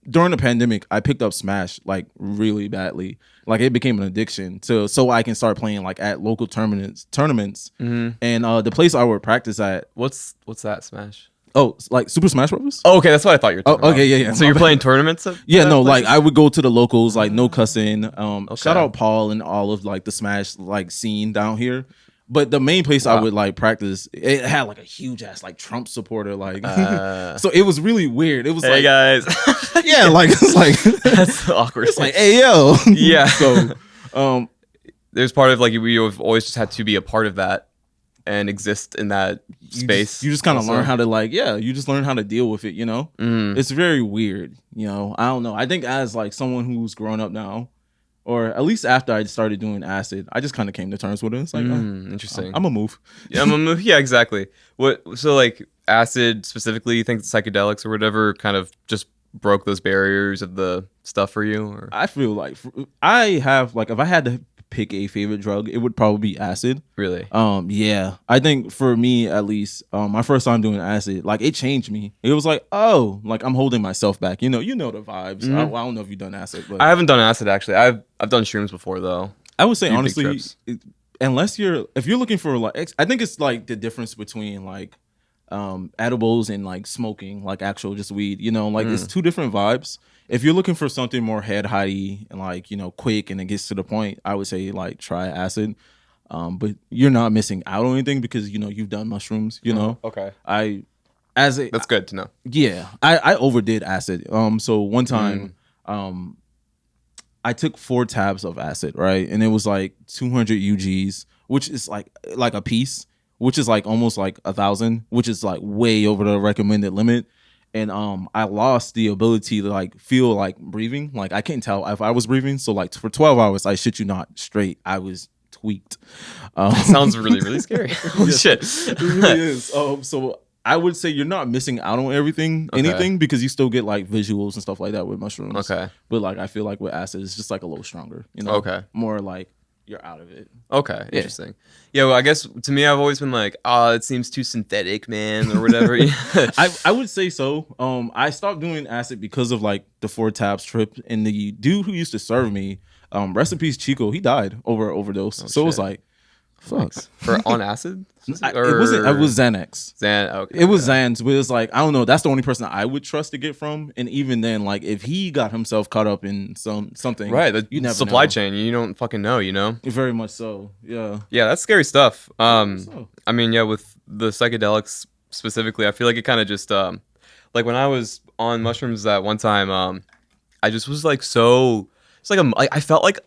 Speaker 3: during the pandemic, I picked up Smash like really badly. Like it became an addiction so I can start playing like at local tournaments.
Speaker 2: Mm-hmm.
Speaker 3: And the place I would practice at,
Speaker 2: What's that Smash?
Speaker 3: oh, like Super Smash Bros.
Speaker 2: Oh, okay, that's what I thought you were talking about.
Speaker 3: Okay, yeah.
Speaker 2: So you're playing tournaments? Of
Speaker 3: Yeah, no,
Speaker 2: places?
Speaker 3: like I would go to the locals, like no cussing.
Speaker 2: Okay.
Speaker 3: Shout out Paul and all of like the Smash like scene down here. But the main place I
Speaker 2: Wow.
Speaker 3: would like practice, it had like a huge ass like Trump supporter, like
Speaker 2: Uh,
Speaker 3: so it was really weird. It was
Speaker 2: hey
Speaker 3: like,
Speaker 2: guys.
Speaker 3: yeah, like it's like
Speaker 2: That's awkward.
Speaker 3: it's like, hey yo,
Speaker 2: Yeah.
Speaker 3: So
Speaker 2: There's part of like we've always just had to be a part of that and exist in that space.
Speaker 3: you just kind of
Speaker 2: also.
Speaker 3: learn how to like, yeah, you just learn how to deal with it. You know,
Speaker 2: Mm.
Speaker 3: it's very weird. You know, I don't know. I think as like someone who's grown up now, or at least after I started doing acid, I just kind of came to terms with it. It's like,
Speaker 2: Interesting.
Speaker 3: I'm a move.
Speaker 2: Yeah, yeah, exactly. What? So like acid specifically, you think psychedelics or whatever kind of just broke those barriers of the stuff for you? Or
Speaker 3: I feel like I have like if I had to pick a favorite drug, it would probably be acid.
Speaker 2: really?
Speaker 3: Yeah, I think for me at least, my first time doing acid, like it changed me. It was like, oh, like I'm holding myself back. You know the vibes.
Speaker 2: Mhm.
Speaker 3: I don't know if you've done acid, but
Speaker 2: I haven't done acid actually. I've done shrooms before though.
Speaker 3: I would say
Speaker 2: few big
Speaker 3: honestly,
Speaker 2: trips.
Speaker 3: unless if you're looking for like, I think it's like the difference between like edibles and like smoking, like actual just weed. You know, like it's two different vibes. If you're looking for something more head highy and like, you know, quick and it gets to the point, I would say like try acid. But you're not missing out on anything because you know you've done mushrooms. You know,
Speaker 2: Okay,
Speaker 3: that's
Speaker 2: that's good to know.
Speaker 3: yeah, I overdid acid. So one time, I took 4 tabs of acid, right, and it was like 200 UGs, which is like a piece, which is like almost like 1,000, which is like way over the recommended limit. And I lost the ability to like feel like breathing. Like I can't tell if I was breathing. So like for 12 hours, I shit you not, straight, I was tweaked.
Speaker 2: Sounds really really scary. Holy shit.
Speaker 3: It really is. So I would say you're not missing out on anything because you still get like visuals and stuff like that with mushrooms.
Speaker 2: Okay.
Speaker 3: But like I feel like with acid, it's just like a little stronger. You know.
Speaker 2: Okay.
Speaker 3: More like you're out of it.
Speaker 2: Okay, interesting. Yeah, well, I guess to me, I've always been like, oh, it seems too synthetic, man, or whatever.
Speaker 3: I would say so. I stopped doing acid because of like the 4 tabs trip, and the dude who used to serve me, rest in peace, Chico, he died over overdose. So it was
Speaker 2: shit.
Speaker 3: like, fuck.
Speaker 2: For on acid?
Speaker 3: It wasn't. It was Xanax.
Speaker 2: Okay.
Speaker 3: It was Xans, but it's like I don't know. That's the only person I would trust to get from, and even then, like if he got himself caught up in something,
Speaker 2: Right, the
Speaker 3: you never
Speaker 2: supply
Speaker 3: know.
Speaker 2: chain. You don't fucking know, you know?
Speaker 3: Very much so. Yeah.
Speaker 2: Yeah, that's scary stuff.
Speaker 3: So.
Speaker 2: I mean, yeah, with the psychedelics specifically, I feel like it kind of just like when I was on mushrooms that one time, I just was like so it's like I felt like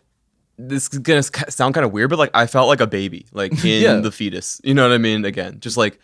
Speaker 2: this is gonna sound kind of weird, but like I felt like a baby, like in
Speaker 3: Yeah.
Speaker 2: the fetus. You know what I mean? Again, just like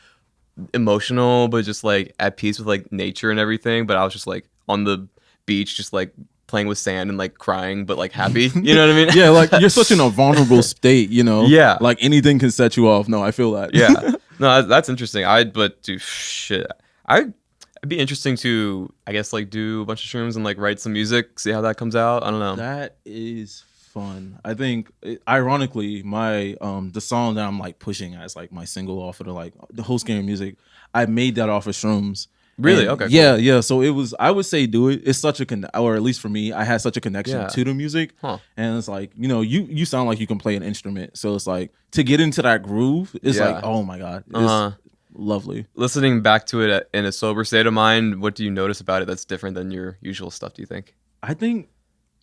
Speaker 2: emotional, but just like at peace with like nature and everything. But I was just like on the beach, just like playing with sand and like crying, but like happy. You know what I mean?
Speaker 3: Yeah, like you're such in a vulnerable state, you know.
Speaker 2: Yeah.
Speaker 3: Like anything can set you off. No, I feel that.
Speaker 2: Yeah. No, that's interesting. But dude, shit. It'd be interesting to, I guess, like do a bunch of shrooms and like write some music, see how that comes out. I don't know.
Speaker 3: That is fun. I think, ironically, my the song that I'm like pushing as like my single off of the whole scary music, I made that off of shrooms.
Speaker 2: Really?
Speaker 3: And
Speaker 2: Okay, cool.
Speaker 3: Yeah. So it was. I would say do it. It's such a or at least for me, I had such a connection
Speaker 2: Yeah.
Speaker 3: to the music,
Speaker 2: Huh.
Speaker 3: and it's like you sound like you can play an instrument. So it's like to get into that groove. It's
Speaker 2: Yeah.
Speaker 3: like oh my god, it's
Speaker 2: Uh-huh.
Speaker 3: lovely.
Speaker 2: Listening back to it in a sober state of mind, what do you notice about it that's different than your usual stuff, do you think?
Speaker 3: I think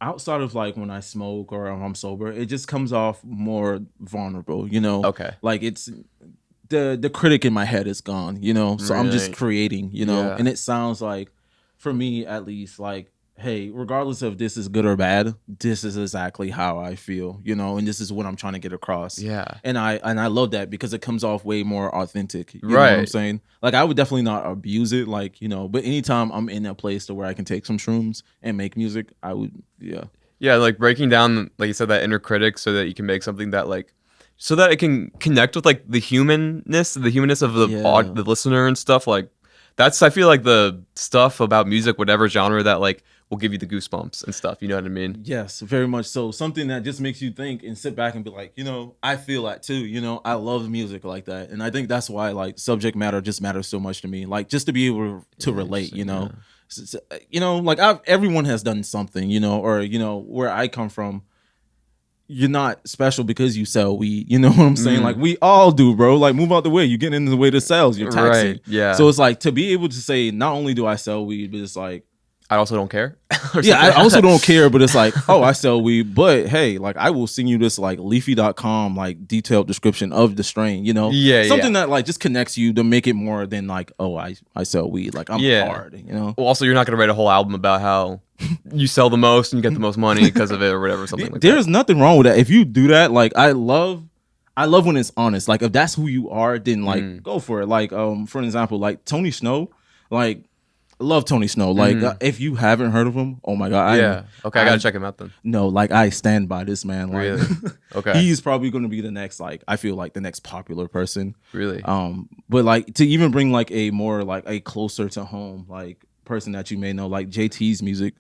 Speaker 3: outside of like when I smoke or I'm sober, it just comes off more vulnerable. You know.
Speaker 2: Okay.
Speaker 3: Like it's. The critic in my head is gone, you know. So I'm just
Speaker 2: Right.
Speaker 3: creating, you know.
Speaker 2: Yeah.
Speaker 3: And it sounds like, for me at least, like, hey, regardless of this is good or bad, this is exactly how I feel, you know, and this is what I'm trying to get across.
Speaker 2: Yeah.
Speaker 3: And I love that because it comes off way more authentic. You know what I'm
Speaker 2: Right.
Speaker 3: saying? Like I would definitely not abuse it, like, you know, but anytime I'm in a place to where I can take some shrooms and make music, I would
Speaker 2: Yeah, like breaking down, like you said, that inner critic so that you can make something that like so that it can connect with like the humanness of the
Speaker 3: Yeah.
Speaker 2: the listener and stuff. Like that's I feel like the stuff about music, whatever genre that like will give you the goosebumps and stuff. You know what I mean?
Speaker 3: Yes, very much so. Something that just makes you think and sit back and be like, I feel that too. I love music like that. And I think that's why like subject matter just matters so much to me. Like just to be able to relate, like everyone has done something, or, where I come from, you're not special because you sell weed. You know what I'm saying? Like we all do, bro. Like move out the way. You're getting in the way to sales. You're taxing.
Speaker 2: Right, yeah.
Speaker 3: So it's like to be able to say, not only do I sell weed, but it's like,
Speaker 2: I also don't care.
Speaker 3: yeah, I also don't care, but it's like, oh, I sell weed, but hey, like I will send you this like leafy.com like detailed description of the strain,
Speaker 2: Yeah,
Speaker 3: something that like just connects you to make it more than like, oh, I sell weed, like I'm hard,
Speaker 2: Well, also, you're not gonna write a whole album about how you sell the most and you get the most money because of it or whatever, something like that.
Speaker 3: There's nothing wrong with that. If you do that, like I love when it's honest. Like if that's who you are, then like go for it. Like for an example, like Tony Snow, like. I love Tony Snow. Like, if you haven't heard of him, oh my god,
Speaker 2: I gotta check him out then.
Speaker 3: No, like I stand by this man. Like,
Speaker 2: Really? Okay.
Speaker 3: He's probably going to be the next, like I feel like the next popular person.
Speaker 2: Really?
Speaker 3: But like to even bring like a more like a closer to home like person that you may know, like JT's music.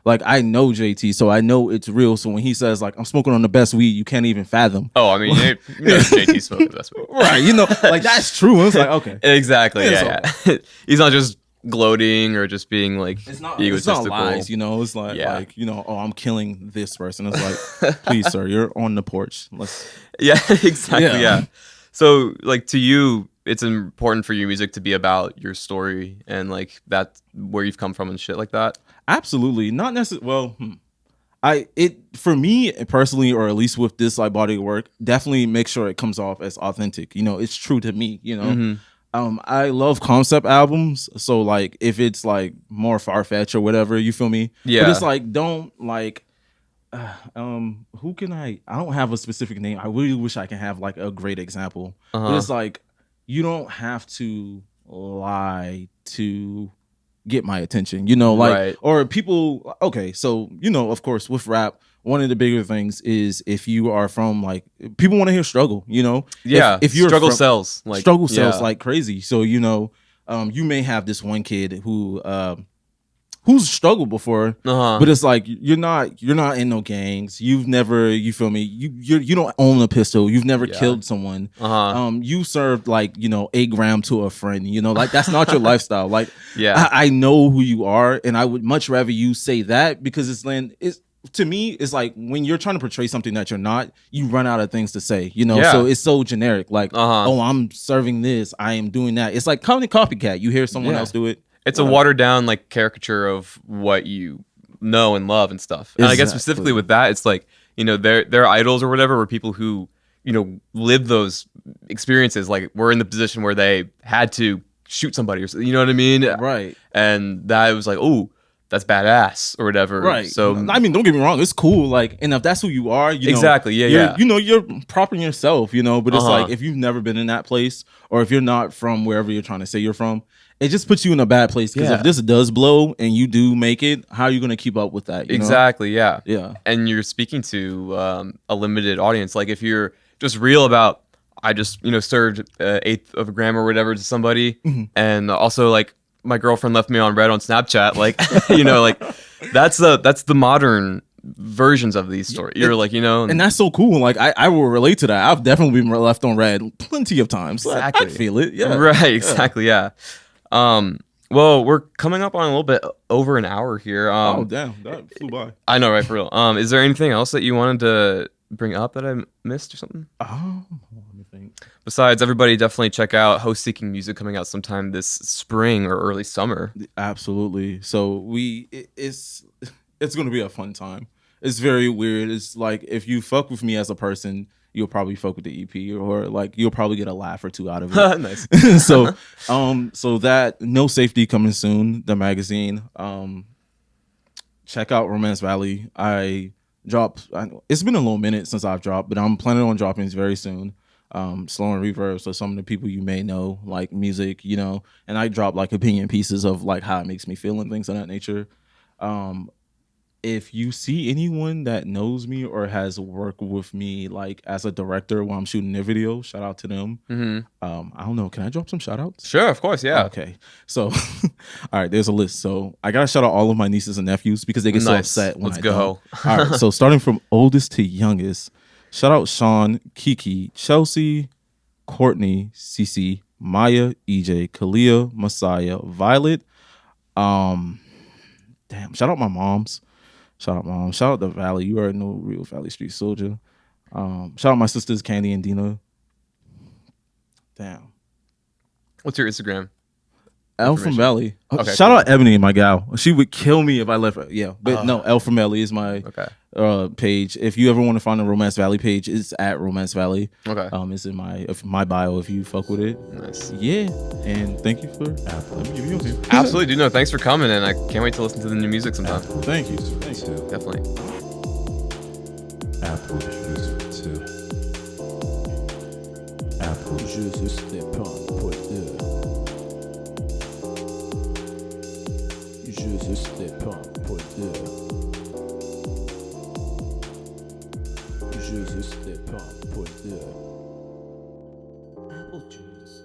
Speaker 3: Like I know JT, so I know it's real. So when he says like I'm smoking on the best weed, you can't even fathom.
Speaker 2: Oh, I mean, JT's smoking the best weed,
Speaker 3: right? Like that's true. It's like okay,
Speaker 2: exactly. Yeah. He's not just gloating or just being like
Speaker 3: it's not
Speaker 2: egotistical.
Speaker 3: lies, it's like oh, I'm killing this person. It's like please sir, you're on the porch,
Speaker 2: exactly. Yeah. So like to you it's important for your music to be about your story and like that's where you've come from and shit like that.
Speaker 3: Absolutely. Not necessarily. Well, for me personally, or at least with this like body of work, definitely make sure it comes off as authentic. It's true to me. I love concept albums, so like if it's like more far-fetched or whatever, you feel me?
Speaker 2: Yeah.
Speaker 3: But it's like don't like who can I don't have a specific name. I really wish I can have like a great example. But it's like you don't have to lie to get my attention, like
Speaker 2: right.
Speaker 3: Or people okay, so of course with rap one of the bigger things is if you are from like people want to hear struggle, if you're
Speaker 2: struggle
Speaker 3: from,
Speaker 2: sells
Speaker 3: like crazy. So you may have this one kid who's struggled before, but it's like you're not in no gangs. You've never, you feel me? You don't own a pistol. You've never killed someone. You served like 8 grams to a friend. Like that's not your lifestyle. Like I know who you are, and I would much rather you say that because it's to me, it's like when you're trying to portray something that you're not, you run out of things to say, so it's so generic. Like, oh, I'm serving this, I am doing that. It's like copycat. You hear someone else do it.
Speaker 2: It's a watered down like caricature of what you know and love and stuff. And I guess specifically with that, it's like, their idols or whatever were people who, lived those experiences. Like were in the position where they had to shoot somebody or something, you know what I mean?
Speaker 3: Right.
Speaker 2: And that was like, oh, that's badass or whatever.
Speaker 3: Right.
Speaker 2: So
Speaker 3: I mean, don't get me wrong, it's cool. Like, and if that's who you are,
Speaker 2: exactly.
Speaker 3: You're proper yourself, but it's like if you've never been in that place or if you're not from wherever you're trying to say you're from, it just puts you in a bad place. Because if this does blow and you do make it, how are you going to keep up with that?
Speaker 2: Exactly. Yeah.
Speaker 3: Yeah.
Speaker 2: And you're speaking to a limited audience. Like if you're just real about, I just, served 1/8 of a gram or whatever to somebody. And also like, my girlfriend left me on red on Snapchat. Like, like that's the modern versions of these stories. You're like,
Speaker 3: and that's so cool. Like I will relate to that. I've definitely been left on red plenty of times.
Speaker 2: Exactly.
Speaker 3: I feel it. Yeah.
Speaker 2: Right. Exactly. Yeah. Well, we're coming up on a little bit over an hour here.
Speaker 3: Oh damn, that flew by.
Speaker 2: I know, right? For real. Is there anything else that you wanted to bring up that I missed or something?
Speaker 3: Let me think.
Speaker 2: Besides, everybody definitely check out Host Seeking Music coming out sometime this spring or early summer.
Speaker 3: Absolutely. So it's gonna be a fun time. It's very weird. It's like if you fuck with me as a person, you'll probably fuck with the EP, or like you'll probably get a laugh or two out of it.
Speaker 2: Nice.
Speaker 3: So that No Safety coming soon, the magazine. Check out Romance Valley. It's been a little minute since I've dropped, but I'm planning on dropping very soon. Slow and Reverb, so some of the people you may know, like music, and I drop like opinion pieces of like how it makes me feel and things of that nature. if you see anyone that knows me or has worked with me like as a director while I'm shooting their video, shout out to them. I don't know. Can I drop some shout outs?
Speaker 2: Sure, of course, yeah.
Speaker 3: Okay. So, all right, there's a list. So I got to shout out all of my nieces and nephews because they get so
Speaker 2: Nice.
Speaker 3: upset when
Speaker 2: Let's
Speaker 3: I
Speaker 2: go.
Speaker 3: don't. All right. So starting from oldest to youngest, shout out Sean, Kiki, Chelsea, Courtney, Cece, Maya, EJ, Kalia, Messiah, Violet. Damn. Shout out my moms. Shout out mom. Shout out the Valley. You already know real Valley Street Soldier. Shout out my sisters Candy and Dina. Damn.
Speaker 2: What's your Instagram?
Speaker 3: Elle from Valley.
Speaker 2: Okay,
Speaker 3: Shout
Speaker 2: cool.
Speaker 3: out Ebony, my gal. She would kill me if I left her. Yeah. But no, Elle from Valley is my page. If you ever want to find a Romance Valley page, it's at Romance Valley.
Speaker 2: Okay.
Speaker 3: It's in my bio if you fuck with it.
Speaker 2: Nice.
Speaker 3: Yeah. And thank you for let me give you your name.
Speaker 2: Absolutely, dude. No, thanks for coming, and I can't wait to listen to the new music sometime.
Speaker 3: Thank you. Thank you.
Speaker 2: Definitely.
Speaker 1: Apple Juice 2. Apple
Speaker 4: Je sais pas pour deux. Je sais pas pour deux. Je sais pas pour deux. Apple juice.